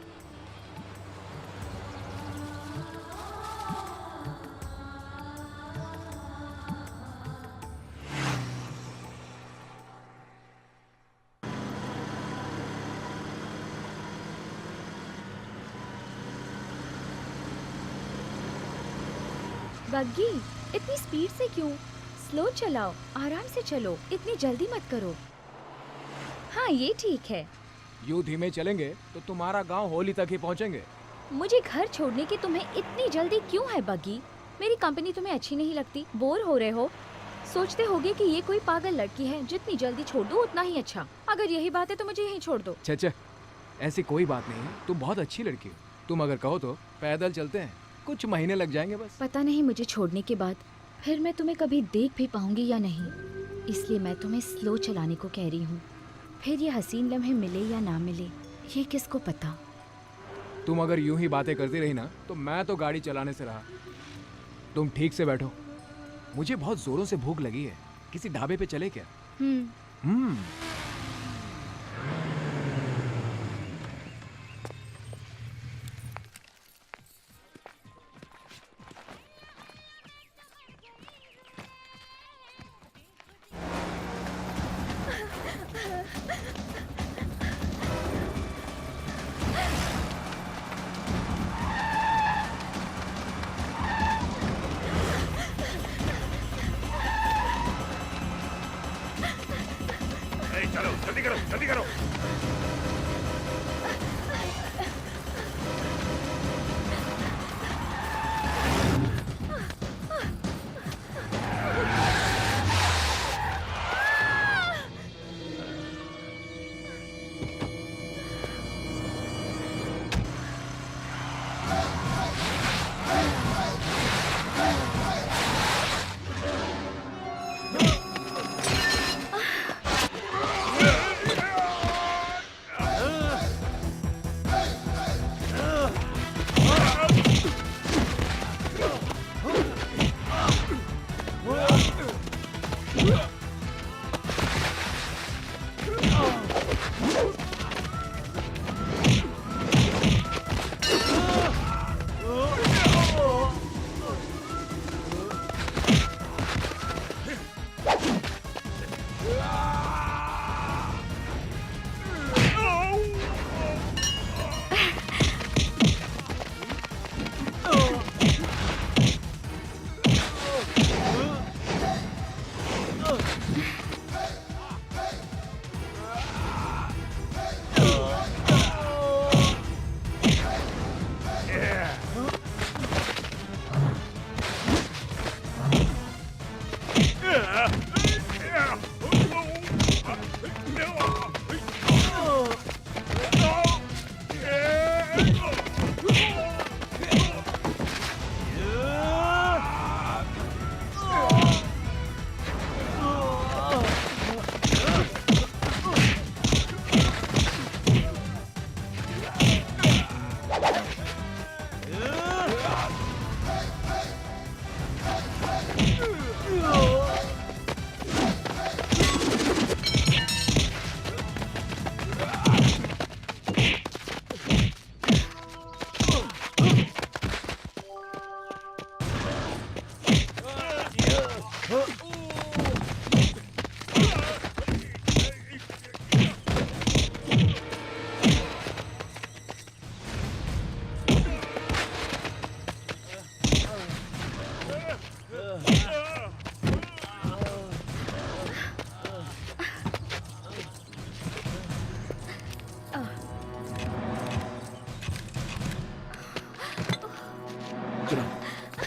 Speaker 11: बग्गी, इतनी स्पीड से क्यों? स्लो चलाओ, आराम से चलो, इतनी जल्दी मत करो। हाँ, ये ठीक है।
Speaker 4: यूं धीमे चलेंगे तो तुम्हारा गांव होली तक ही पहुंचेंगे।
Speaker 11: मुझे घर छोड़ने की तुम्हें इतनी जल्दी क्यों है बग्गी? मेरी कंपनी तुम्हें अच्छी नहीं लगती? बोर हो रहे हो? सोचते होगे कि ये कोई पागल लड़की है, जितनी जल्दी छोड़ दो उतना ही अच्छा। अगर यही बात है तो मुझे यहीं छोड़ दो।
Speaker 4: छे, ऐसी कोई बात नहीं, तुम बहुत अच्छी लड़की हो। तुम अगर कहो तो पैदल चलते हैं, कुछ महीने लग जाएंगे बस।
Speaker 11: पता नहीं मुझे छोड़ने के बाद फिर मैं तुम्हें कभी देख भी पाऊंगी या नहीं, इसलिए मैं तुम्हें स्लो चलाने को कह रही हूँ। फिर ये हसीन लम्हे मिले या ना मिले, ये किसको पता।
Speaker 4: तुम अगर यूं ही बातें करती रही ना तो मैं तो गाड़ी चलाने से रहा। तुम ठीक से बैठो, मुझे बहुत जोरों से भूख लगी है। किसी ढाबे पे चले क्या?
Speaker 9: चलो जल्दी करो जल्दी करो।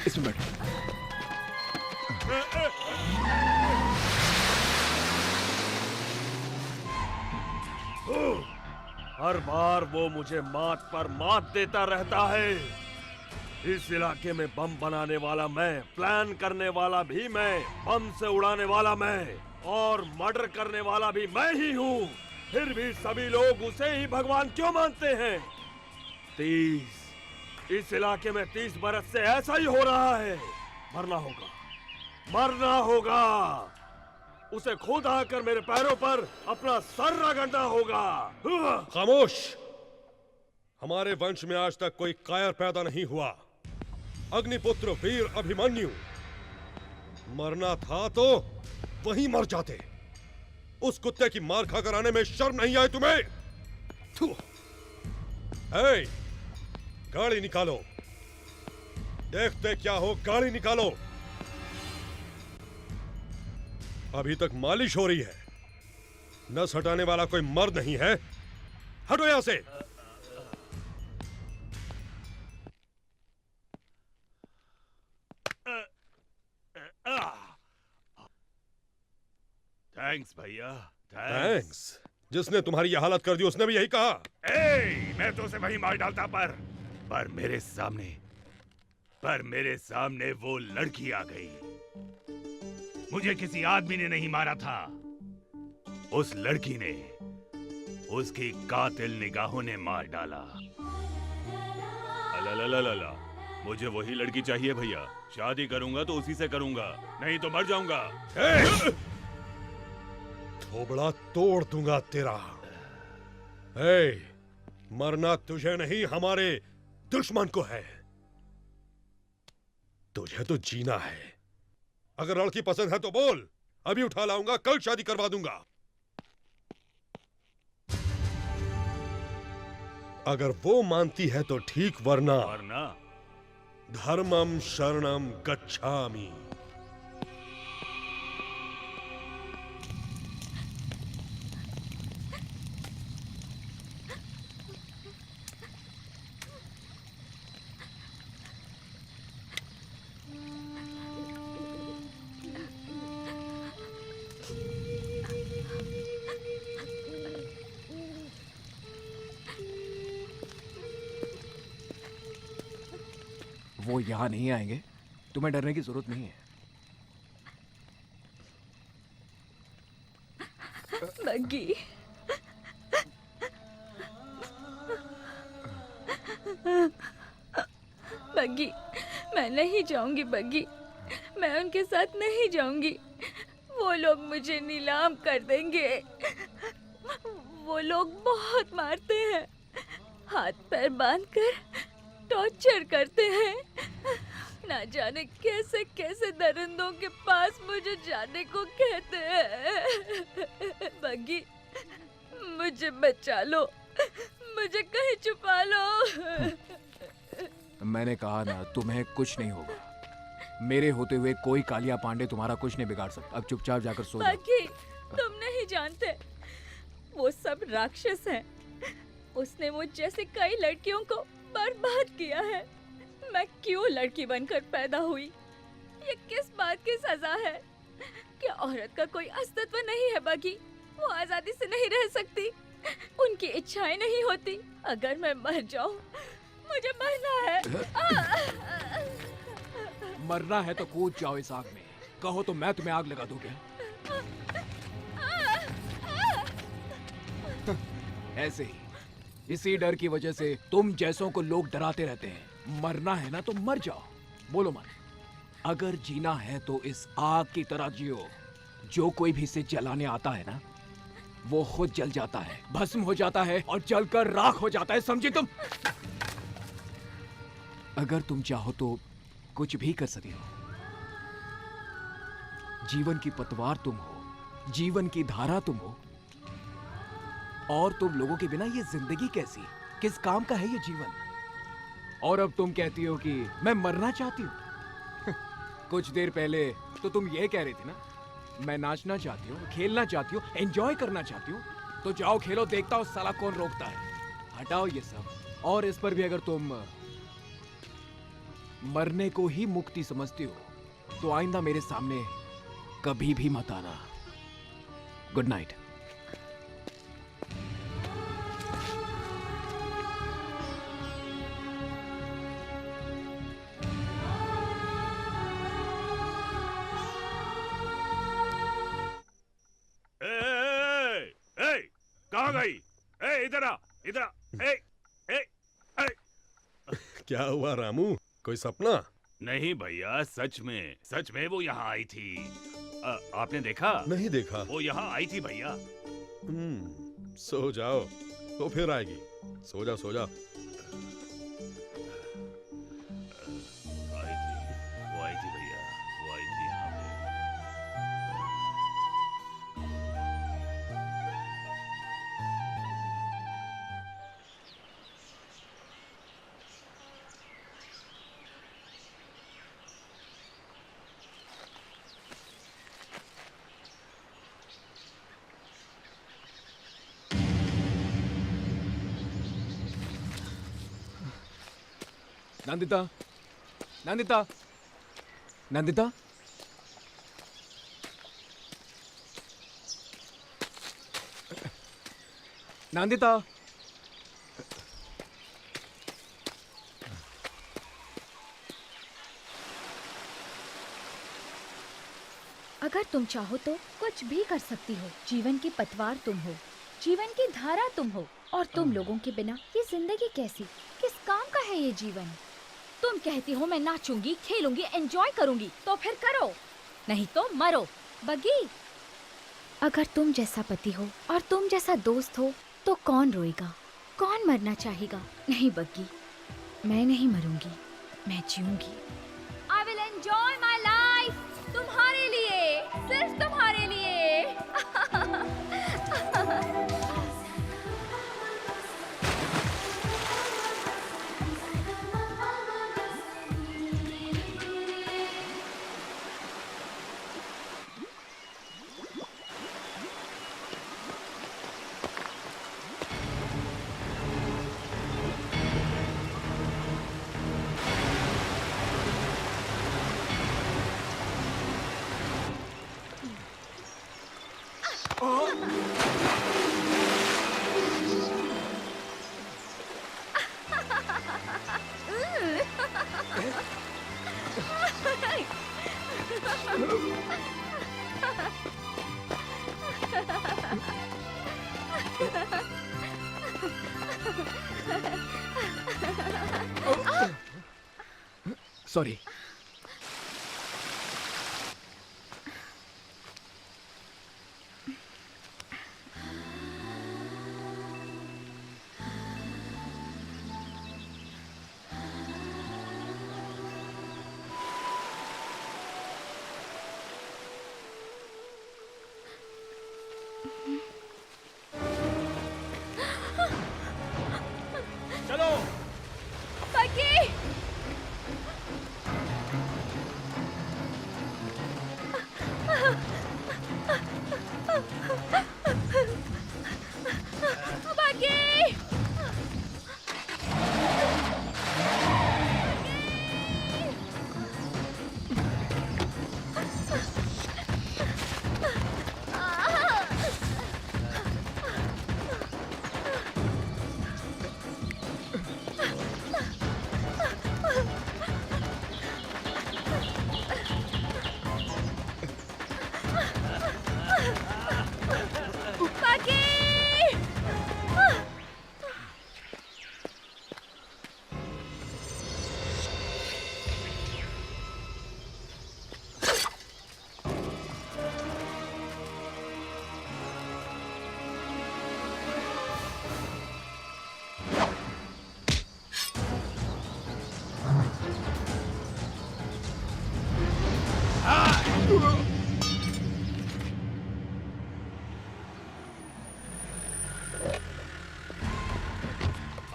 Speaker 4: इसमें बैठो।
Speaker 2: हर बार वो मुझे मात पर मात देता रहता है। इस इलाके में बम बनाने वाला मैं, प्लान करने वाला भी मैं, बम से उड़ाने वाला मैं और मर्डर करने वाला भी मैं ही हूँ। फिर भी सभी लोग उसे ही भगवान क्यों मानते हैं? 30 इस इलाके में 30 बरस से ऐसा ही हो रहा है। मरना होगा, मरना होगा। उसे खुद आकर मेरे पैरों पर अपना सर रगड़ना होगा।
Speaker 9: खामोश! हमारे वंश में आज तक कोई कायर पैदा नहीं हुआ। अग्निपुत्र वीर अभिमन्यु मरना था तो वहीं मर जाते। उस कुत्ते की मार खाकर आने में शर्म नहीं आई तुम्हें? थू! ए, गाड़ी निकालो। देखते क्या हो, गाड़ी निकालो। अभी तक मालिश हो रही है। नस हटाने वाला कोई मर्द नहीं है। हटो यहां से।
Speaker 6: थैंक्स भैया,
Speaker 9: थैंक्स। जिसने तुम्हारी यह हालत कर दी उसने भी यही कहा।
Speaker 6: मैं तो उसे वही मार डालता पर मेरे सामने वो लड़की आ गई। मुझे किसी आदमी ने नहीं मारा था, उस लड़की ने, उसकी कातिल निगाहों ने मार डाला। अला, मुझे वही लड़की चाहिए भैया। शादी करूंगा तो उसी से करूंगा, नहीं तो मर जाऊंगा।
Speaker 9: थोबड़ा तोड़ दूंगा तेरा। मरना तुझे नहीं हमारे दुश्मन को है। तुझे तो जीना है। अगर लड़की पसंद है तो बोल, अभी उठा लाऊंगा, कल शादी करवा दूंगा। अगर वो मानती है तो ठीक, वरना धर्मम शरणम गच्छामि।
Speaker 4: वो यहाँ नहीं आएंगे, तुम्हें डरने की जरूरत नहीं है।
Speaker 11: बग्गी, बग्गी, मैं नहीं जाऊंगी बग्गी, मैं उनके साथ नहीं जाऊंगी। वो लोग मुझे नीलाम कर देंगे। वो लोग बहुत मारते हैं, हाथ पैर बांधकर टॉर्चर करते हैं। ना जाने कैसे कैसे दरिंदों के पास मुझे जाने को कहते हैं। बग्गी, मुझे बचा लो, मुझे कहीं छुपा लो।
Speaker 4: मैंने कहा ना, तुम्हें कुछ नहीं होगा। मेरे होते हुए कोई कालिया पांडे तुम्हारा कुछ नहीं बिगाड़ सकता। अब चुपचाप जाकर सो जाओ।
Speaker 11: बग्गी, तुम नहीं जानते, वो सब राक्षस हैं। उसने मुझ जैसे कई लड़कियों को बर्बाद किया है। मैं क्यों लड़की बनकर पैदा हुई? ये किस बात की सजा है? क्या औरत का कोई अस्तित्व नहीं है बग्गी? वो आजादी से नहीं रह सकती, उनकी इच्छाएं नहीं होती। अगर मैं मर जाऊं, मुझे मरना है।
Speaker 4: मरना है तो कूद जाओ इस आग में। कहो तो मैं तुम्हें आग लगा दूं क्या? ऐसे ही, इसी डर की वजह से तुम जैसों को लोग डराते रहते हैं। मरना है ना तो मर जाओ। बोलो मत। अगर जीना है तो इस आग की तरह जियो। जो कोई भी इसे जलाने आता है ना, वो खुद जल जाता है, भस्म हो जाता है और जलकर राख हो जाता है। समझे तुम? अगर तुम चाहो तो कुछ भी कर सकते हो। जीवन की पतवार तुम हो, जीवन की धारा तुम हो। और तुम लोगों के बिना ये जिंदगी कैसी, किस काम का है ये जीवन? और अब तुम कहती हो कि मैं मरना चाहती हूँ। कुछ देर पहले तो तुम ये कह रही थी ना, मैं नाचना चाहती हूँ, खेलना चाहती हूँ, एंजॉय करना चाहती हूँ। तो जाओ खेलो, देखता हूँ साला कौन रोकता है। हटाओ ये सब। और इस पर भी अगर तुम मरने को ही मुक्ति समझती हो तो आइंदा मेरे सामने कभी भी मत आना। Good night.
Speaker 6: कहाँ गई? इधर आ, इधर आ।
Speaker 9: क्या हुआ रामू? कोई सपना?
Speaker 6: नहीं भैया, सच में वो यहाँ आई थी। आपने देखा?
Speaker 9: नहीं देखा।
Speaker 6: वो यहाँ आई थी भैया।
Speaker 9: सो जाओ, तो फिर आएगी। सो जाओ सो जाओ।
Speaker 6: वो आई थी भैया, वो आई थी यहाँ पे।
Speaker 4: नंदिता, नंदिता, नंदिता। नंदिता।
Speaker 11: अगर तुम चाहो तो कुछ भी कर सकती हो। जीवन की पतवार तुम हो, जीवन की धारा तुम हो। और तुम लोगों के बिना ये जिंदगी कैसी, किस काम का है ये जीवन? तुम कहती हो मैं नाचूंगी, खेलूंगी, एंजॉय करूंगी, तो फिर करो, नहीं तो मरो। बग्गी, अगर तुम जैसा पति हो और तुम जैसा दोस्त हो तो कौन रोएगा, कौन मरना चाहेगा? नहीं बग्गी, मैं नहीं मरूंगी, मैं जीऊंगी। I will enjoy my life, तुम्हारे लिए, सिर्फ तुम्हारे लिए।
Speaker 4: सॉरी।
Speaker 9: चलो
Speaker 11: पकी! पकी!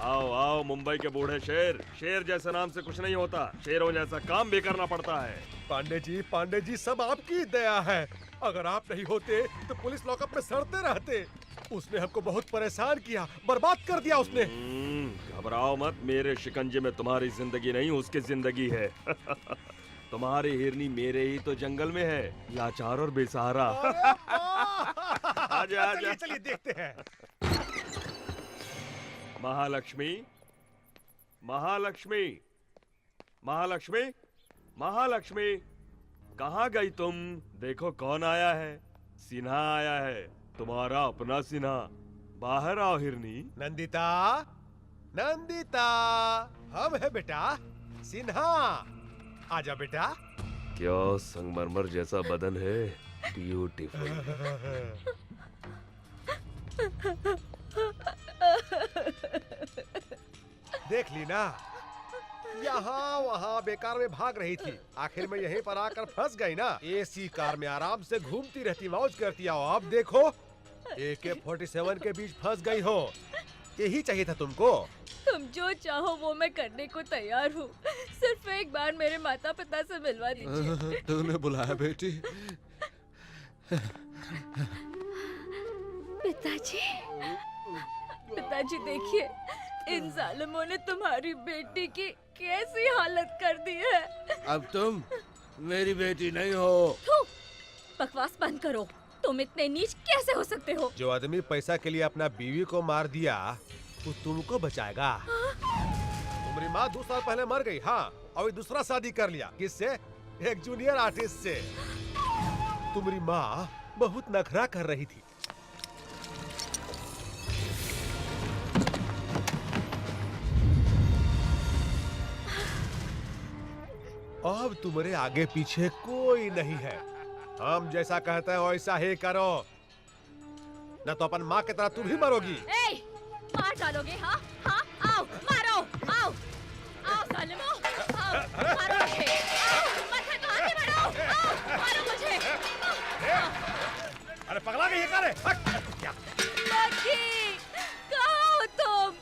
Speaker 2: आओ आओ मुंबई के बूढ़े शेर। शेर जैसे नाम से कुछ नहीं होता, शेरों जैसा काम भी करना पड़ता है।
Speaker 9: पांडे जी सब आपकी दया है। अगर आप नहीं होते तो पुलिस लॉकअप में सड़ते रहते। उसने हमको बहुत परेशान किया, बर्बाद कर दिया उसने।
Speaker 2: घबराओ मत, मेरे शिकंजे में तुम्हारी जिंदगी नहीं उसकी जिंदगी है। तुम्हारी हिरनी मेरे ही तो जंगल में है, लाचार और बेसहारा। आजा आजा।
Speaker 9: चलिए देखते हैं।
Speaker 2: महालक्ष्मी, महालक्ष्मी, महालक्ष्मी, महालक्ष्मी, कहाँ गई तुम? देखो कौन आया है। सिन्हा आया है, तुम्हारा अपना सिन्हा। बाहर आओ हिरनी।
Speaker 9: नंदिता, नंदिता, हम है बेटा सिन्हा। आजा बेटा।
Speaker 2: क्या संगमरमर जैसा बदन है, ब्यूटीफुल।
Speaker 9: देख ली ना, यहाँ वहाँ बेकार में भाग रही थी, आखिर में यहीं पर आकर फंस गई ना। एसी कार में आराम से घूमती रहती, मौज करती। आओ अब देखो, AK-47 के बीच फंस गई हो। यही चाहिए था तुमको।
Speaker 11: तुम जो चाहो वो मैं करने को तैयार हूँ। सिर्फ एक बार मेरे माता पिता से मिलवा दीजिए।
Speaker 7: तूने बुलाया बेटी?
Speaker 11: पिताजी, पिताजी देखिए, इन जालिमों ने तुम्हारी बेटी की कैसी हालत कर दी है।
Speaker 7: अब तुम मेरी बेटी नहीं हो।
Speaker 11: थू, बकवास बंद करो। तुम इतने नीच कैसे हो सकते हो?
Speaker 9: जो आदमी पैसा के लिए अपना बीवी को मार दिया, वो तुमको बचाएगा? तुम्हारी माँ 2 साल पहले मर गई। हाँ, और दूसरा शादी कर लिया। किससे? एक जूनियर आर्टिस्ट से। तुम्हारी माँ बहुत नखरा कर रही थी। अब तुम्हारे आगे पीछे कोई नहीं है। हम जैसा कहते हैं वैसा ही करो, न तो अपन माँ की तरह तुम ही मरोगी।
Speaker 11: ए, मार डालोगे? हाँ हाँ, आओ मारो, आओ आओ जालिमो, आओ मारो मुझे, आओ माथे तो आगे बढ़ाओ, आओ मारो मुझे।
Speaker 9: अरे पगला गई है क्या रे?
Speaker 11: बकी, कहाँ हो तुम?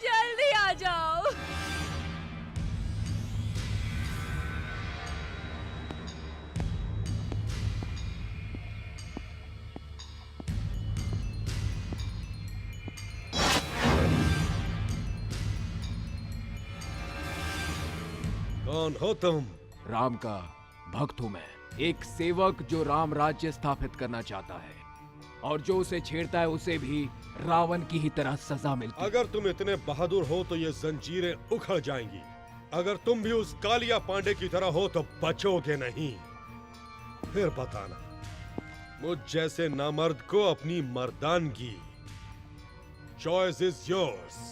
Speaker 11: जल्दी आ जाओ।
Speaker 9: कौन हो तुम?
Speaker 4: राम का भक्त हूं मैं, एक सेवक जो राम राज्य स्थापित करना चाहता है, और जो उसे छेड़ता है उसे भी रावण की ही तरह सजा मिलती है।
Speaker 9: अगर तुम इतने बहादुर हो तो ये जंजीरें उखड़ जाएंगी। अगर तुम भी उस कालिया पांडे की तरह हो तो बचोगे नहीं। फिर बताना, मुझ जैसे नामर्द को अपनी मर्दानगी। Choice is yours.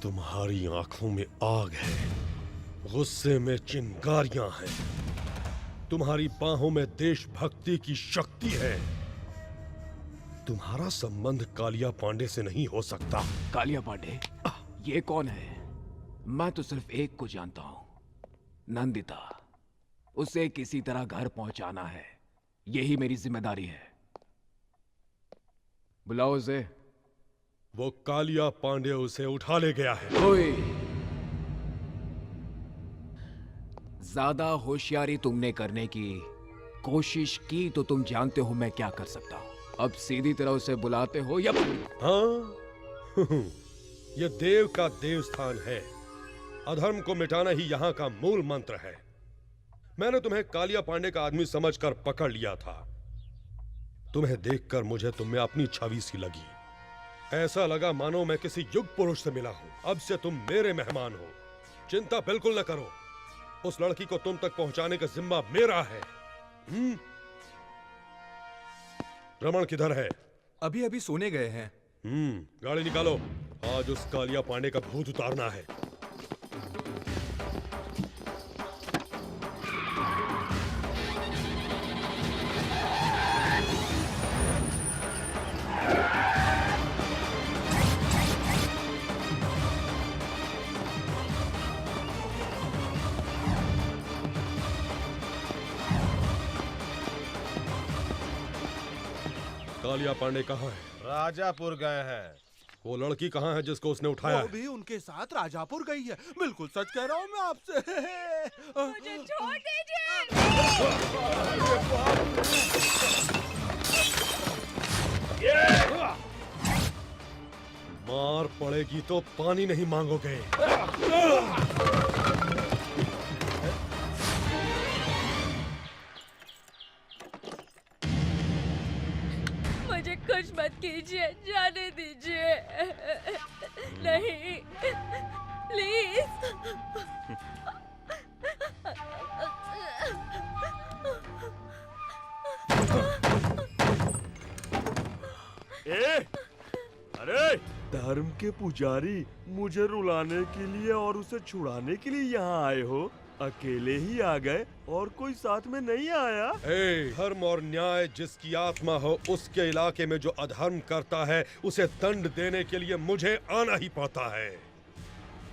Speaker 2: तुम्हारी आंखों में आग है, गुस्से में चिंगारियां हैं, तुम्हारी बाहों में देशभक्ति की शक्ति है। तुम्हारा संबंध कालिया पांडे से नहीं हो सकता।
Speaker 4: कालिया पांडे? ये कौन है? मैं तो सिर्फ एक को जानता हूं, नंदिता। उसे किसी तरह घर पहुंचाना है, यही मेरी जिम्मेदारी है। बुलाओ उसे।
Speaker 2: वो कालिया पांडे उसे उठा ले गया है।
Speaker 4: ओए, ज्यादा होशियारी तुमने करने की कोशिश की तो तुम जानते हो मैं क्या कर सकता हूं। अब सीधी तरह उसे बुलाते हो या?
Speaker 2: हाँ ये देव का देवस्थान है, अधर्म को मिटाना ही यहाँ का मूल मंत्र है। मैंने तुम्हें कालिया पांडे का आदमी समझकर पकड़ लिया था। तुम्हें देखकर मुझे तुम में अपनी छवि सी लगी। ऐसा लगा मानो मैं किसी युग पुरुष से मिला हूं। अब से तुम मेरे मेहमान हो, चिंता बिल्कुल न करो। उस लड़की को तुम तक पहुंचाने का जिम्मा मेरा है। रमन किधर है?
Speaker 8: अभी अभी सोने गए हैं।
Speaker 2: गाड़ी निकालो, आज उस कालिया पांडे का भूत उतारना है। कालिया पांडे कहाँ है?
Speaker 9: राजापुर गए हैं।
Speaker 2: वो लड़की कहाँ है जिसको उसने उठाया
Speaker 9: वो भी उनके साथ राजापुर गई है। बिल्कुल सच कह रहा हूँ मैं आपसे।
Speaker 1: मुझे छोड़ दीजिए।
Speaker 2: मार पड़ेगी तो पानी नहीं मांगोगे।
Speaker 1: मुझे कुछ मत कीजिए, जाने दीजिए। नहीं, प्लीज।
Speaker 2: अरे धर्म के पुजारी, मुझे रुलाने के लिए और उसे छुड़ाने के लिए यहाँ आए हो? अकेले ही आ गए और कोई साथ में नहीं आया? धर्म और न्याय जिसकी आत्मा हो, उसके इलाके में जो अधर्म करता है उसे दंड देने के लिए मुझे आना ही पड़ता है।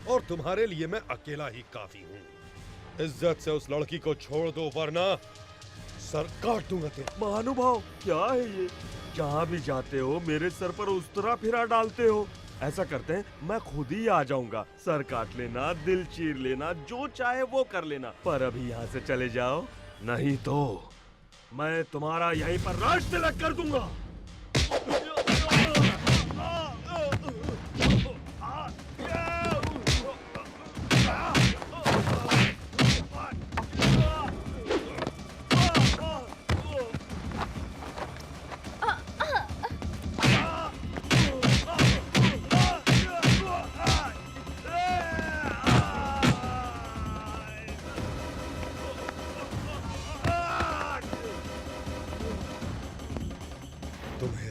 Speaker 2: और तुम्हारे लिए मैं अकेला ही काफी हूँ। इज्जत से उस लड़की को छोड़ दो वरना सर काट दूंगा तेरा। महानुभाव, क्या है ये? जहाँ भी जाते हो मेरे सर पर उस्तरा फिरा डालते हो। ऐसा करते हैं, मैं खुद ही आ जाऊंगा। सर काट लेना, दिल चीर लेना, जो चाहे वो कर लेना, पर अभी यहाँ से चले जाओ, नहीं तो मैं तुम्हारा यहीं पर राज तिलक कर दूंगा।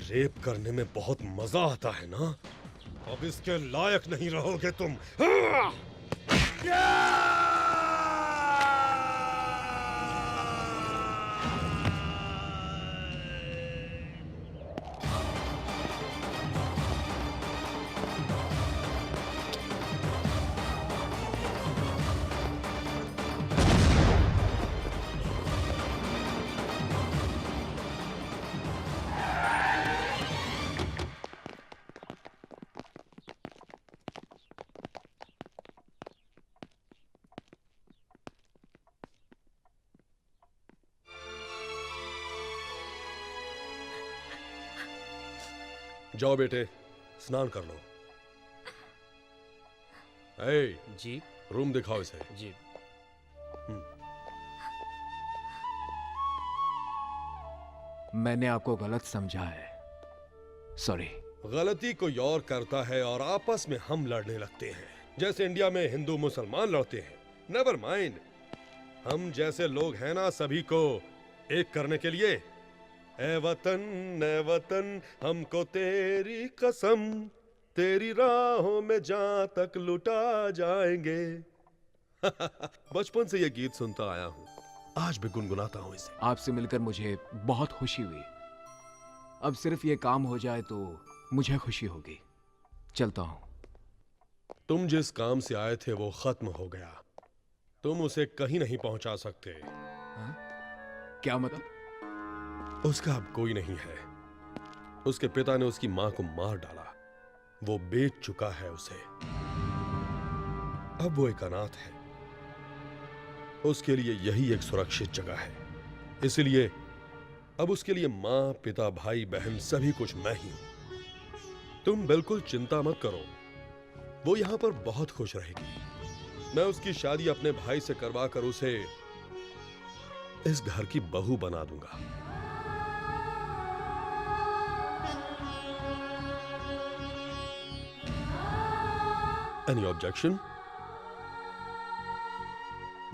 Speaker 2: रेप करने में बहुत मजा आता है ना? अब इसके लायक नहीं रहोगे तुम।
Speaker 9: जाओ बेटे, स्नान कर लो। ए,
Speaker 12: जी
Speaker 9: रूम दिखाओ इसे।
Speaker 12: जी।
Speaker 4: मैंने आपको गलत समझा है, सॉरी।
Speaker 9: गलती कोई और करता है और आपस में हम लड़ने लगते हैं, जैसे इंडिया में हिंदू मुसलमान लड़ते हैं। नेवर माइंड, हम जैसे लोग हैं ना, सभी को एक करने के लिए। ए वतन हमको तेरी कसम, तेरी राहों में जहां तक लुटा जाएंगे। बचपन से ये गीत सुनता आया हूं, आज भी गुनगुनाता हूं इसे।
Speaker 4: आपसे मिलकर मुझे बहुत खुशी हुई। अब सिर्फ ये काम हो जाए तो मुझे खुशी होगी। चलता हूं।
Speaker 9: तुम जिस काम से आए थे वो खत्म हो गया, तुम उसे कहीं नहीं पहुंचा सकते।
Speaker 4: क्या मतलब?
Speaker 9: उसका अब कोई नहीं है। उसके पिता ने उसकी मां को मार डाला, वो बेच चुका है उसे। अब वो एक अनाथ है, उसके लिए यही एक सुरक्षित जगह है। इसलिए अब उसके लिए मां, पिता, भाई, बहन सभी कुछ मैं ही हूं। तुम बिल्कुल चिंता मत करो, वो यहां पर बहुत खुश रहेगी। मैं उसकी शादी अपने भाई से करवाकर उसे इस घर की बहू बना दूंगा। Any objection?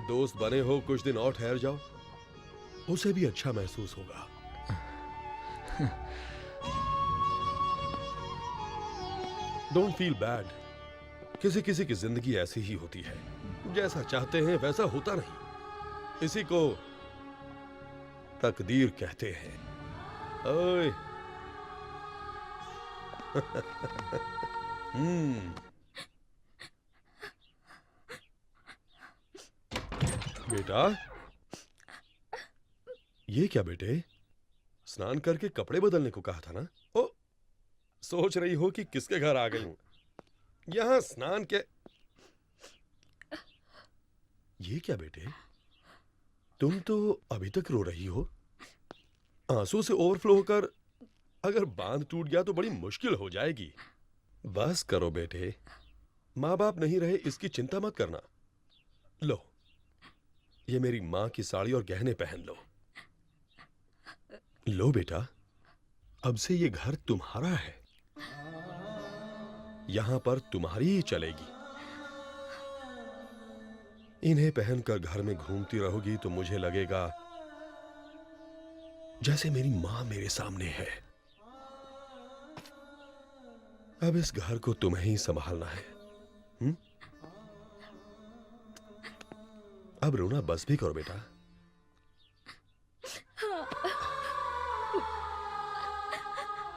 Speaker 9: दोस्त बने हो, कुछ दिन और ठहर जाओ, उसे भी अच्छा महसूस होगा। Don't feel bad. किसी किसी की जिंदगी ऐसी ही होती है, जैसा चाहते हैं वैसा होता नहीं। इसी को तकदीर कहते हैं। ओए बेटा, ये क्या बेटे? स्नान करके कपड़े बदलने को कहा था ना? ओ, सोच रही हो कि किसके घर आ गई हूं? यहां स्नान के। ये क्या बेटे, तुम तो अभी तक रो रही हो। आंसू से ओवरफ्लो होकर अगर बांध टूट गया तो बड़ी मुश्किल हो जाएगी। बस करो बेटे, माँ बाप नहीं रहे इसकी चिंता मत करना। लो, ये मेरी मां की साड़ी और गहने पहन लो। लो बेटा, अब से ये घर तुम्हारा है, यहां पर तुम्हारी ही चलेगी। इन्हें पहनकर घर में घूमती रहोगी तो मुझे लगेगा जैसे मेरी मां मेरे सामने है। अब इस घर को तुम्हें ही संभालना है। अब रोना बस भी करो बेटा।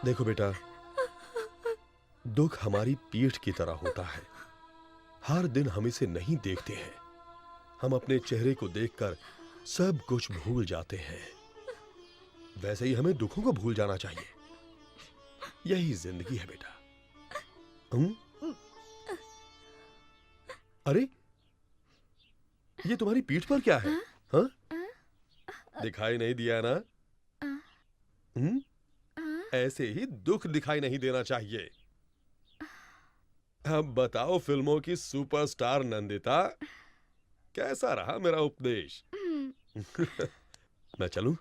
Speaker 9: देखो बेटा, दुख हमारी पीठ की तरह होता है। हर दिन हम इसे नहीं देखते हैं, हम अपने चेहरे को देखकर सब कुछ भूल जाते हैं। वैसे ही हमें दुखों को भूल जाना चाहिए। यही जिंदगी है बेटा। अरे, ये तुम्हारी पीठ पर क्या है? हाँ? दिखाई नहीं दिया ना? ऐसे ही दुख दिखाई नहीं देना चाहिए। अब बताओ फिल्मों की सुपरस्टार नंदिता, कैसा रहा मेरा उपदेश? मैं चलूं?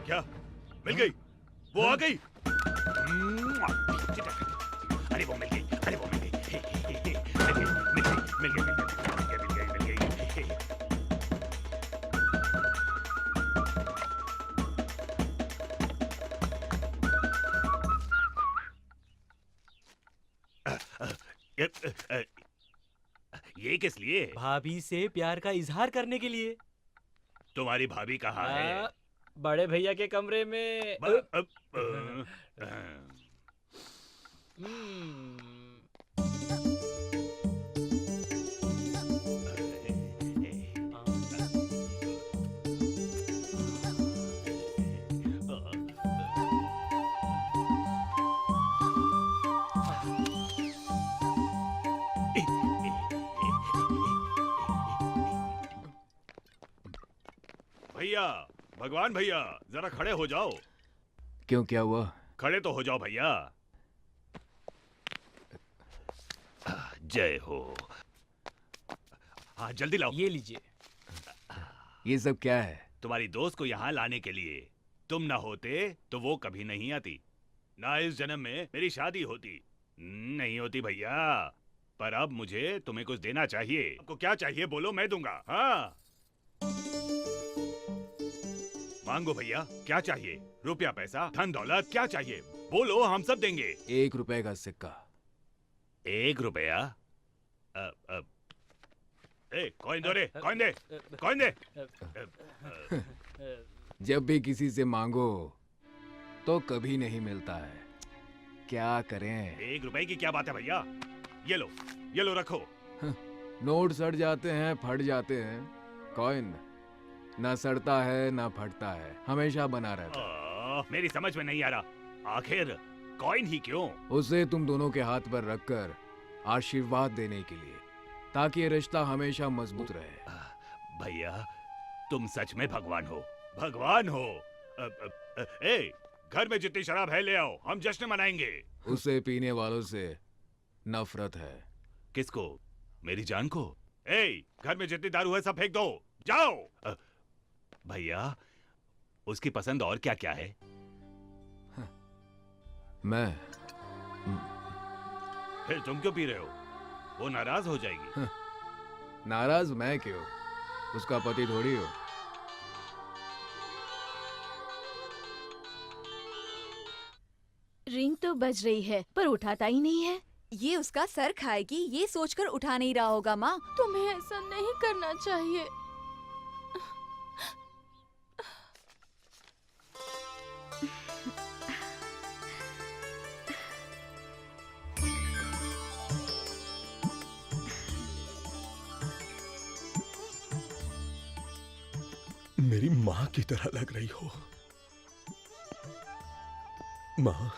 Speaker 6: क्या मिल गई? वो आ गई? अरे वो मिल गई, अरे वो मिल गई, मिल गई। ये किस लिए?
Speaker 5: भाभी से प्यार का इजहार करने के लिए।
Speaker 6: तुम्हारी भाभी कहाँ है?
Speaker 5: बड़े भैया के कमरे में।
Speaker 6: भैया, भगवान भैया, जरा खड़े हो जाओ।
Speaker 4: क्यों, क्या हुआ?
Speaker 6: खड़े तो हो जाओ भैया। जय हो। हाँ जल्दी लाओ।
Speaker 5: ये लीजिए।
Speaker 4: ये सब क्या है?
Speaker 6: तुम्हारी दोस्त को यहाँ लाने के लिए। तुम ना होते तो वो कभी नहीं आती, ना इस जन्म में मेरी शादी होती। नहीं होती भैया। पर अब मुझे तुम्हें कुछ देना चाहिए। आपको क्या चाहिए बोलो, मैं दूंगा। हाँ मांगो भैया, क्या चाहिए? रुपया, पैसा, धन दौलत, क्या चाहिए बोलो, हम सब देंगे।
Speaker 4: 1 रुपए का सिक्का।
Speaker 6: 1 रुपया? कॉइन दो रे, कॉइन दे, कॉइन दे।
Speaker 4: जब भी किसी से मांगो तो कभी नहीं मिलता है, क्या करें?
Speaker 6: 1 रुपए की क्या बात है भैया? ये लो रखो।
Speaker 4: नोट सड़ जाते हैं, फट जाते हैं। कॉइन ना सड़ता है ना फटता है, हमेशा बना रहता है।
Speaker 6: मेरी समझ में नहीं आ रहा, आखिर कॉइन ही क्यों?
Speaker 4: उसे तुम दोनों के हाथ पर रखकर आशीर्वाद देने के लिए, ताकि ये रिश्ता हमेशा मजबूत रहे।
Speaker 6: भैया तुम सच में भगवान हो, भगवान हो। घर में जितनी शराब है ले आओ, हम जश्न मनाएंगे।
Speaker 4: उसे पीने वालों से नफरत है।
Speaker 6: किसको? मेरी जान को? घर में जितनी दारू है सब फेंक दो, जाओ। भैया उसकी पसंद और क्या क्या है?
Speaker 4: मैं।
Speaker 6: फिर तुम क्यों पी रहे हो? वो नाराज हो जाएगी।
Speaker 4: नाराज मैं क्यों? उसका पति थोड़ी हो।
Speaker 11: रिंग तो बज रही है पर उठाता ही नहीं है।
Speaker 12: ये उसका सर खाएगी, ये सोचकर उठा नहीं रहा होगा। माँ,
Speaker 1: तुम्हें ऐसा नहीं करना चाहिए।
Speaker 9: मेरी माँ की तरह लग रही हो। माँ,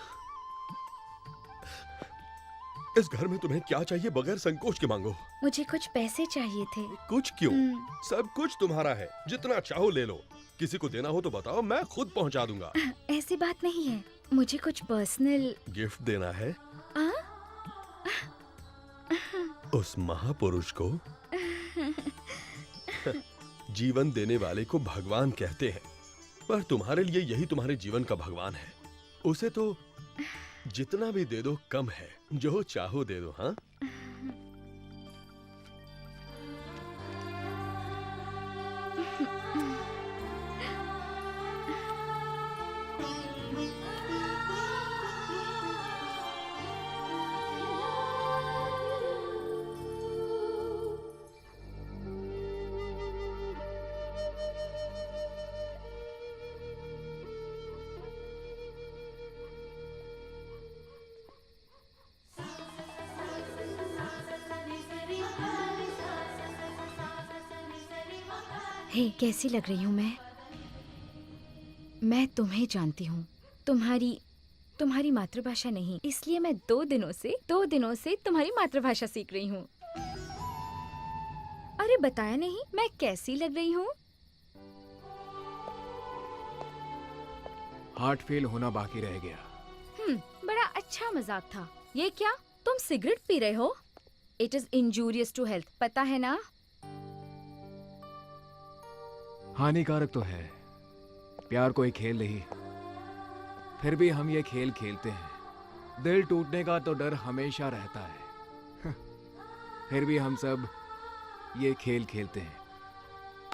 Speaker 9: इस घर में तुम्हें क्या चाहिए बगैर संकोच के मांगो।
Speaker 12: मुझे कुछ पैसे चाहिए थे।
Speaker 9: कुछ क्यों? सब कुछ तुम्हारा है, जितना चाहो ले लो। किसी को देना हो तो बताओ, मैं खुद पहुंचा दूंगा।
Speaker 12: ऐसी बात नहीं है, मुझे कुछ पर्सनल
Speaker 9: गिफ्ट देना है। उस महापुरुष को जीवन देने वाले को भगवान कहते हैं, पर तुम्हारे लिए यही तुम्हारे जीवन का भगवान है। उसे तो जितना भी दे दो कम है, जो चाहो दे दो। हाँ,
Speaker 12: हे, कैसी लग रही हूँ मैं तुम्हें जानती हूँ, तुम्हारी मातृभाषा नहीं, इसलिए मैं 2 दिनों से तुम्हारी मातृभाषा सीख रही हूँ। अरे बताया नहीं मैं कैसी लग रही हूँ?
Speaker 4: हार्ट फेल होना बाकी रह गया।
Speaker 12: बड़ा अच्छा मजाक था। ये क्या, तुम सिगरेट पी रहे हो? It is injurious to health, पता है ना?
Speaker 4: हानिकारक तो है, प्यार कोई खेल नहीं, फिर भी हम ये खेल खेलते हैं। दिल टूटने का तो डर हमेशा रहता है, फिर भी हम सब ये खेल खेलते हैं।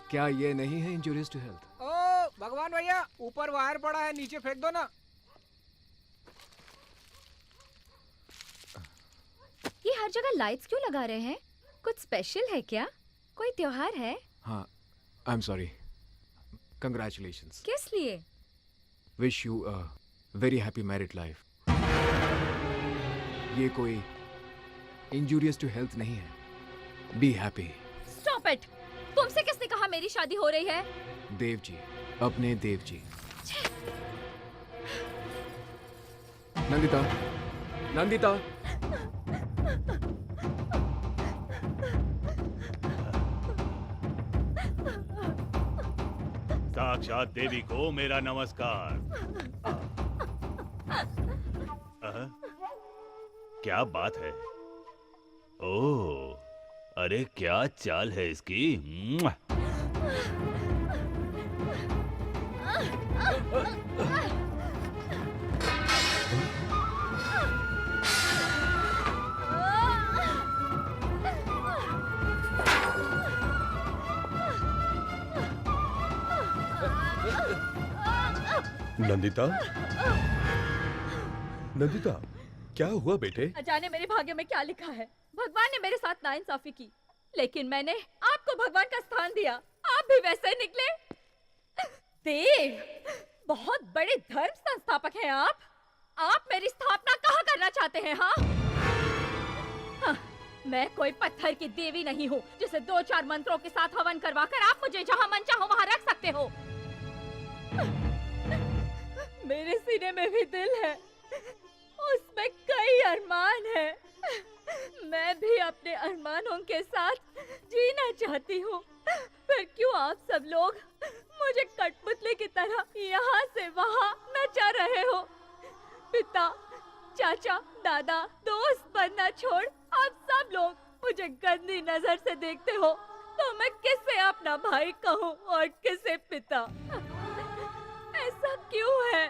Speaker 4: क्या ये नहीं है इंजूरियस टू हेल्थ?
Speaker 10: ओ भगवान भैया, ऊपर वायर पड़ा है, नीचे फेंक दो ना।
Speaker 12: ये हर जगह लाइट्स क्यों लगा रहे हैं? कुछ स्पेशल है क्या? कोई त्योहार है?
Speaker 4: हाँ, आई एम सॉरी। कंग्रेचुलेशंस।
Speaker 12: किस लिए?
Speaker 4: Wish you a very happy married life. ये कोई इंजूरियस टू हेल्थ नहीं है। Be happy.
Speaker 12: Stop it! तुमसे किसने कहा मेरी शादी हो रही है?
Speaker 4: देव जी, अपने देव जी। नंदिता, नंदिता।
Speaker 6: साक्षात देवी को मेरा नमस्कार। क्या बात है? ओह, अरे क्या चाल है इसकी।
Speaker 9: नंदिता, नंदिता, क्या हुआ बेटे?
Speaker 11: जाने मेरे भाग्य में क्या लिखा है। भगवान ने मेरे साथ नाइंसाफी की, लेकिन मैंने आपको भगवान का स्थान दिया। आप भी वैसे ही निकले। देव, बहुत बड़े धर्म संस्थापक हैं आप। आप मेरी स्थापना कहाँ करना चाहते हैं? हाँ, मैं कोई पत्थर की देवी नहीं हूँ जिसे 2-4 मंत्रों के साथ हवन करवाकर आप मुझे जहाँ मन चाहो वहाँ रख सकते हो। मेरे सीने में भी दिल है, उसमें कई अरमान है। मैं भी अपने अरमानों के साथ जीना चाहती हूँ। फिर क्यों आप सब लोग मुझे कठपुतली की तरह यहाँ से वहाँ नचा रहे हो? पिता, चाचा, दादा, दोस्त बनना छोड़ आप सब लोग मुझे गंदी नजर से देखते हो, तो मैं किसे अपना भाई कहूँ और किसे पिता? ऐसा क्यों है?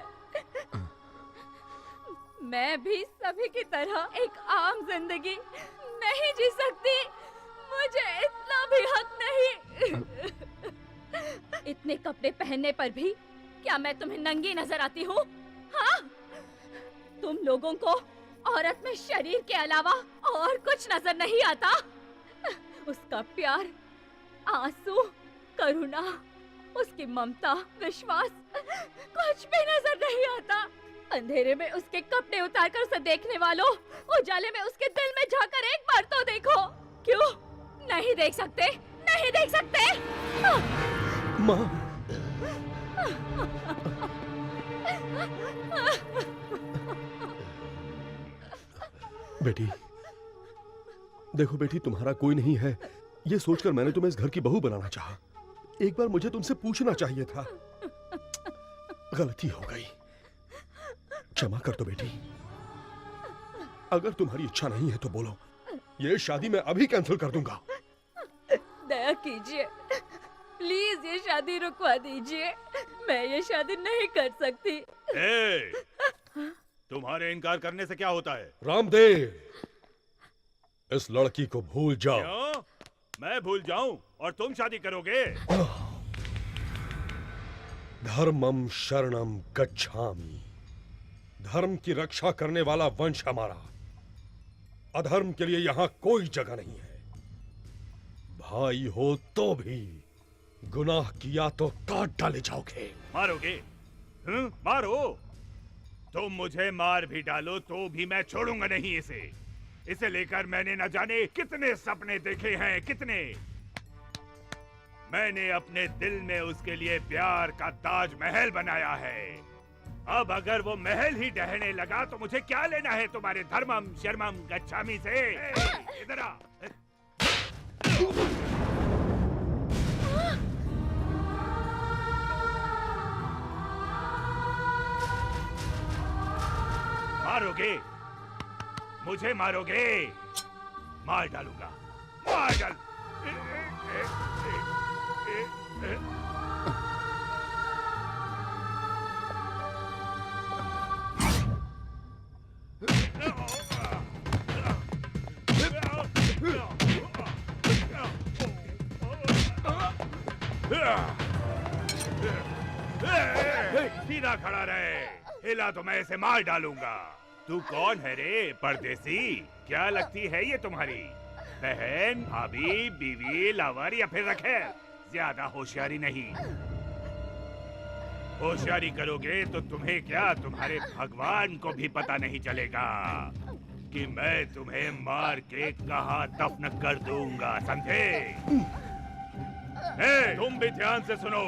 Speaker 11: मैं भी सभी की तरह एक आम जिंदगी नहीं जी सकती? मुझे इतना भी हक नहीं। इतने कपड़े पहनने पर भी क्या मैं तुम्हें नंगी नजर आती हूँ? हाँ? तुम लोगों को औरत में शरीर के अलावा और कुछ नजर नहीं आता? उसका प्यार, आंसू, करुणा, उसकी ममता, विश्वास, कुछ भी नजर नहीं आता। अंधेरे में उसके कपड़े उतारकर उसे देखने वालों, उजाले में उसके दिल में झांकर एक बार तो देखो। क्यों नहीं देख सकते? नहीं देख सकते?
Speaker 9: माँ, बेटी, देखो बेटी, तुम्हारा कोई नहीं है ये सोचकर मैंने तुम्हें इस घर की बहू बनाना चाहा। एक बार मुझे तुमसे पूछना चाहिए था। गलती हो गई, क्षमा कर दो बेटी। अगर तुम्हारी इच्छा नहीं है तो बोलो, ये शादी मैं अभी कैंसिल कर दूंगा।
Speaker 11: दया कीजिए, प्लीज ये शादी रुकवा दीजिए। मैं ये शादी नहीं कर सकती।
Speaker 6: तुम्हारे इनकार करने से क्या होता है?
Speaker 9: रामदेव, इस लड़की को भूल जाओ।
Speaker 6: क्यों? मैं भूल जाऊं और तुम शादी करोगे?
Speaker 9: धर्मम शरणम गच्छामि। धर्म की रक्षा करने वाला वंश हमारा। अधर्म के लिए यहाँ कोई जगह नहीं है। भाई हो तो भी गुनाह किया तो काट डाले जाओगे।
Speaker 6: मारोगे? मारो। तुम मुझे मार भी डालो तो भी मैं छोड़ूंगा नहीं इसे। इसे लेकर मैंने न जाने कितने सपने देखे हैं, कितने। मैंने अपने दिल में उसके लिए प्यार का ताजमहल बनाया है। अब अगर वो महल ही ढहने लगा तो मुझे क्या लेना है तुम्हारे धर्मम शर्मम गच्छामी से? इधर आ। मारोगे? मुझे मारोगे? मार डालूंगा, मार डाल। सीधा खड़ा रहे, हिला तो मैं इसे मार डालूंगा। तू कौन है रे परदेसी? क्या लगती है ये तुम्हारी बहन, भाभी, बीवी, लवर या फिर रखेल? ज्यादा होशियारी नहीं। होशियारी करोगे तो तुम्हें क्या, तुम्हारे भगवान को भी पता नहीं चलेगा कि मैं तुम्हें मार के कहाँ दफन कर दूंगा, समझे? तुम भी ध्यान से सुनो,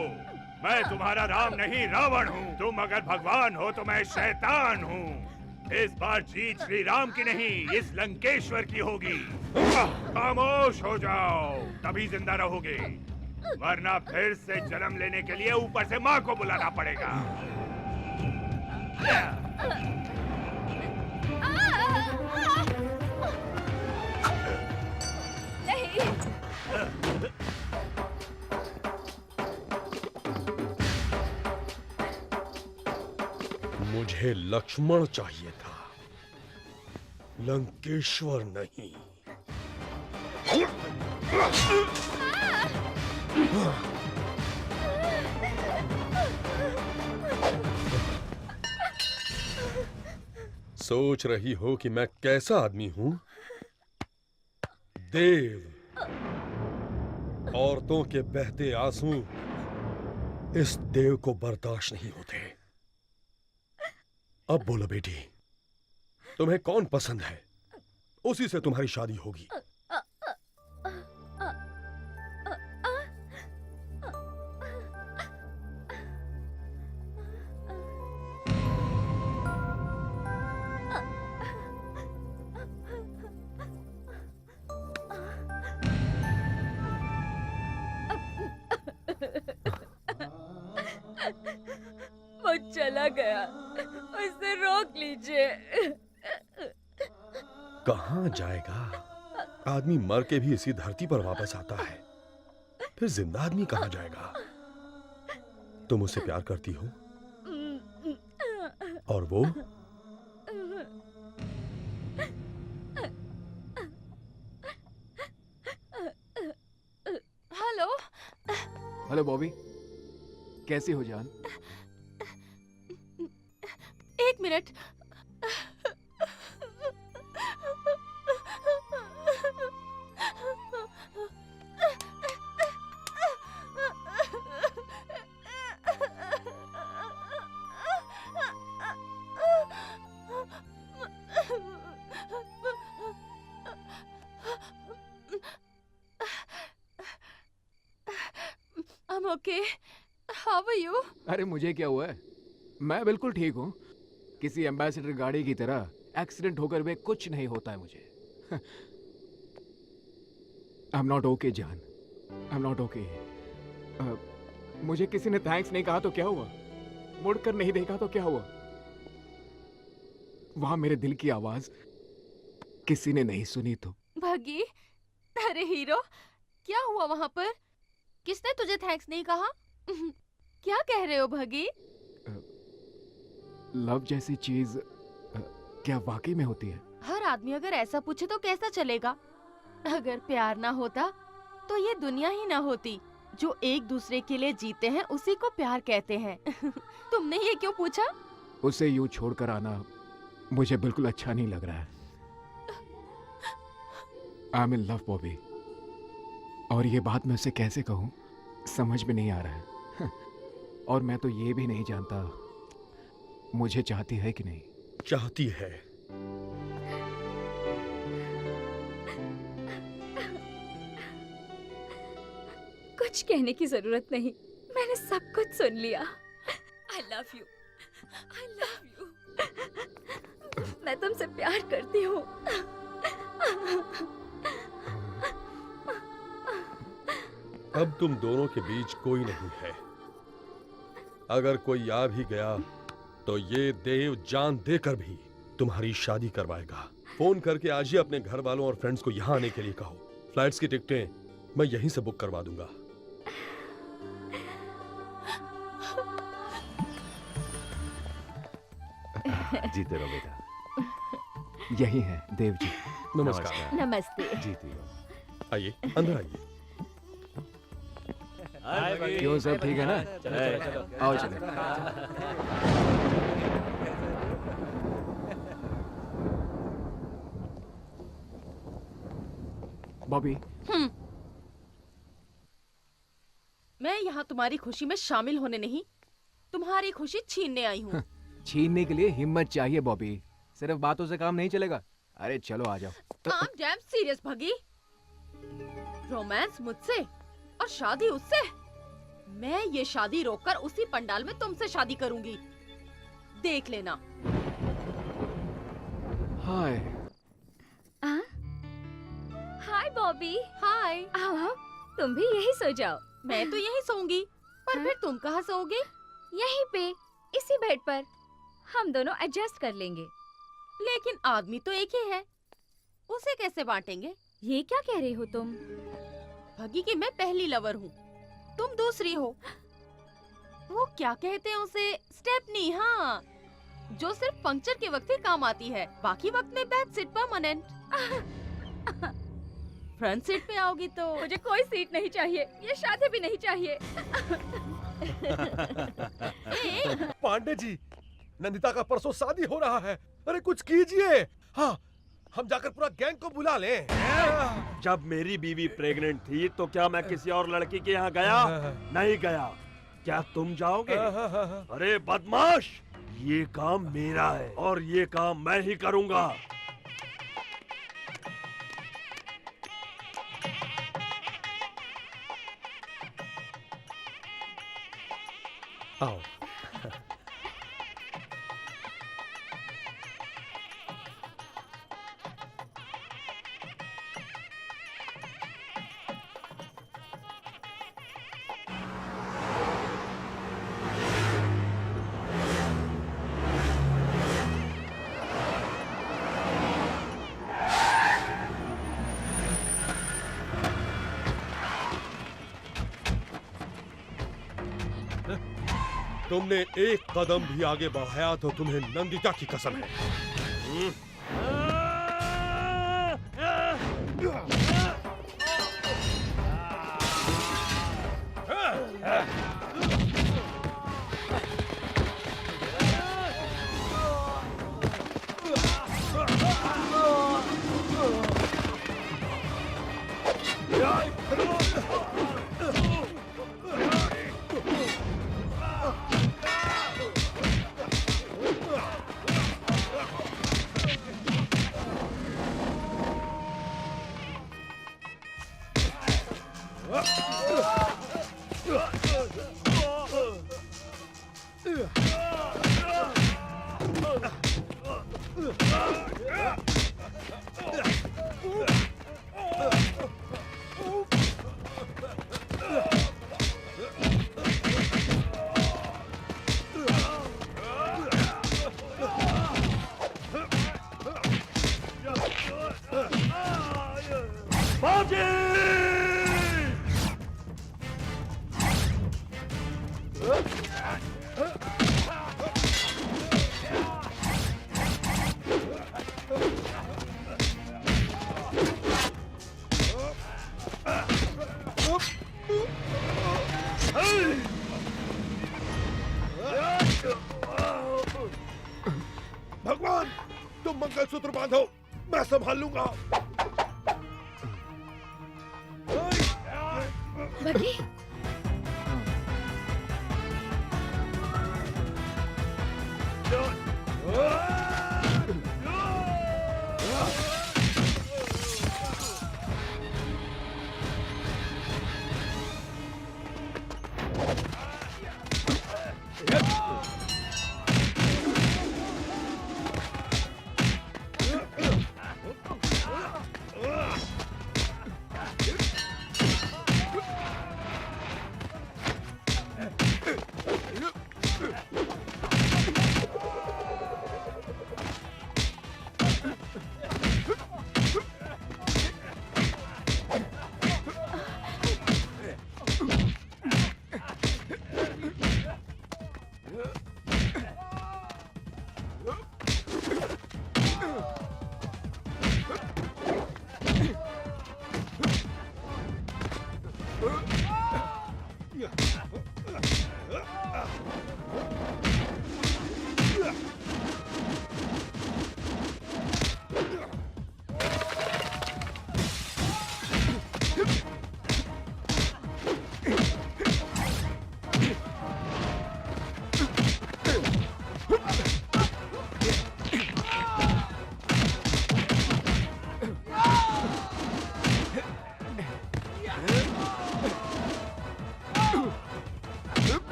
Speaker 6: मैं तुम्हारा राम नहीं रावण हूँ। तुम अगर भगवान हो तो मैं शैतान हूँ। इस बार जीत श्री राम की नहीं, इस लंकेश्वर की होगी। खामोश हो जाओ, तभी जिंदा रहोगे, वरना फिर से जन्म लेने के लिए ऊपर से माँ को बुलाना पड़ेगा।
Speaker 2: मुझे लक्ष्मण चाहिए था, लंकेश्वर नहीं। सोच रही हो कि मैं कैसा आदमी हूं? देव। औरतों के बहते आंसू इस देव को बर्दाश्त नहीं होते। अब बोलो बेटी, तुम्हें कौन पसंद है? उसी से तुम्हारी शादी होगी।
Speaker 11: वो चला गया, उसे रोक लीजिए।
Speaker 2: कहाँ जाएगा? आदमी मर के भी इसी धरती पर वापस आता है, फिर जिंदा आदमी कहाँ जाएगा? तुम उसे प्यार करती हो और वो?
Speaker 1: हेलो।
Speaker 4: हेलो बॉबी, कैसी हो जान?
Speaker 1: एक minute. I'm okay. How are you?
Speaker 4: अरे मुझे क्या हुआ है? मैं बिल्कुल ठीक हूँ। किसी एम्बेसडर गाड़ी की तरह एक्सीडेंट होकर भी कुछ नहीं होता है मुझे। आई एम नॉट ओके जान, आई एम नॉट ओके। मुझे किसी ने थैंक्स नहीं कहा तो क्या हुआ? मुड़कर नहीं देखा तो क्या हुआ? वहां मेरे दिल की आवाज किसी ने नहीं सुनी तो?
Speaker 1: भगी, अरे हीरो, क्या हुआ वहां पर? किसने तुझे थैंक्स नहीं कहा? क्या कह रहे हो भगी?
Speaker 4: लव जैसी चीज क्या वाकई में होती है?
Speaker 1: हर आदमी अगर ऐसा पूछे तो कैसा चलेगा? अगर प्यार ना होता तो ये दुनिया ही ना होती। जो एक दूसरे के लिए जीते हैं उसी को प्यार कहते हैं। तुमने ये क्यों पूछा?
Speaker 4: उसे यूं छोड़कर आना मुझे बिल्कुल अच्छा नहीं लग रहा है। I am in love Bobby, और ये बात मैं उसे कैसे कहूँ समझ में नहीं आ रहा है। और मैं तो ये भी नहीं जानता मुझे चाहती है कि नहीं।
Speaker 2: चाहती है।
Speaker 11: कुछ कहने की जरूरत नहीं, मैंने सब कुछ सुन लिया। I love you, I love you। मैं तुमसे प्यार करती हूँ।
Speaker 2: अब तुम दोनों के बीच कोई नहीं है। अगर कोई आ भी गया तो ये देव जान देकर भी तुम्हारी शादी करवाएगा। फोन करके आज ही अपने घर वालों और फ्रेंड्स को यहाँ आने के लिए कहो। फ्लाइट्स की टिकटें मैं यहीं से बुक करवा दूंगा।
Speaker 3: जीते रहो बेटा।
Speaker 4: यही है देव जी।
Speaker 2: नमस्कार।
Speaker 11: नमस्ते।
Speaker 3: जीती रहो।
Speaker 2: आइए, अंदर आइए।
Speaker 4: क्यों, सब ठीक है ना? आओ चले। बॉबी,
Speaker 1: मैं यहाँ तुम्हारी खुशी में शामिल होने नहीं, तुम्हारी खुशी छीनने आई हूँ।
Speaker 4: छीनने के लिए हिम्मत चाहिए बॉबी, सिर्फ बातों से काम नहीं चलेगा। अरे चलो आ जाओ।
Speaker 1: I'm damn serious भगी। रोमांस मुझसे और शादी उससे। मैं ये शादी रोककर उसी पंडाल में तुमसे शादी करूंगी, देख लेना।
Speaker 4: हाय।
Speaker 11: हाय बॉबी।
Speaker 1: हाय।
Speaker 11: आओ आओ, तुम भी यही सो जाओ।
Speaker 1: मैं तो यही सोऊंगी, पर फिर तुम कहाँ सोओगे?
Speaker 11: यहीं पे, इसी बेड पर। हम दोनों एडजस्ट कर लेंगे।
Speaker 1: लेकिन आदमी तो एक ही है, उसे कैसे बांटेंगे?
Speaker 11: ये क्या कह रही हो तुम?
Speaker 1: भगी की मैं पहली लवर हूँ, तुम दूसरी हो। वो क्या कहते हैं उसे, स्टेपनी। हाँ, जो सिर्फ पंक्चर के वक्त ही काम आती है, बाकी वक्त में back seat permanent. Front seat पे आओगी तो
Speaker 11: मुझे कोई सीट नहीं चाहिए, ये शादी भी नहीं चाहिए।
Speaker 9: पांडे जी, नंदिता का परसों शादी हो रहा है। अरे कुछ कीजिए। हाँ, हम जाकर पूरा गैंग को बुला लें।
Speaker 2: जब मेरी बीवी प्रेग्नेंट थी तो क्या मैं किसी और लड़की के यहाँ गया? नहीं गया। क्या तुम जाओगे? अरे बदमाश, ये काम मेरा है और ये काम मैं ही करूँगा।
Speaker 9: आओ। तुमने एक कदम भी आगे बढ़ाया तो तुम्हें नंदिता की कसम है। भगवान, तुम मंगलसूत्र बांधो, मैं संभाल लूंगा।
Speaker 11: बगी?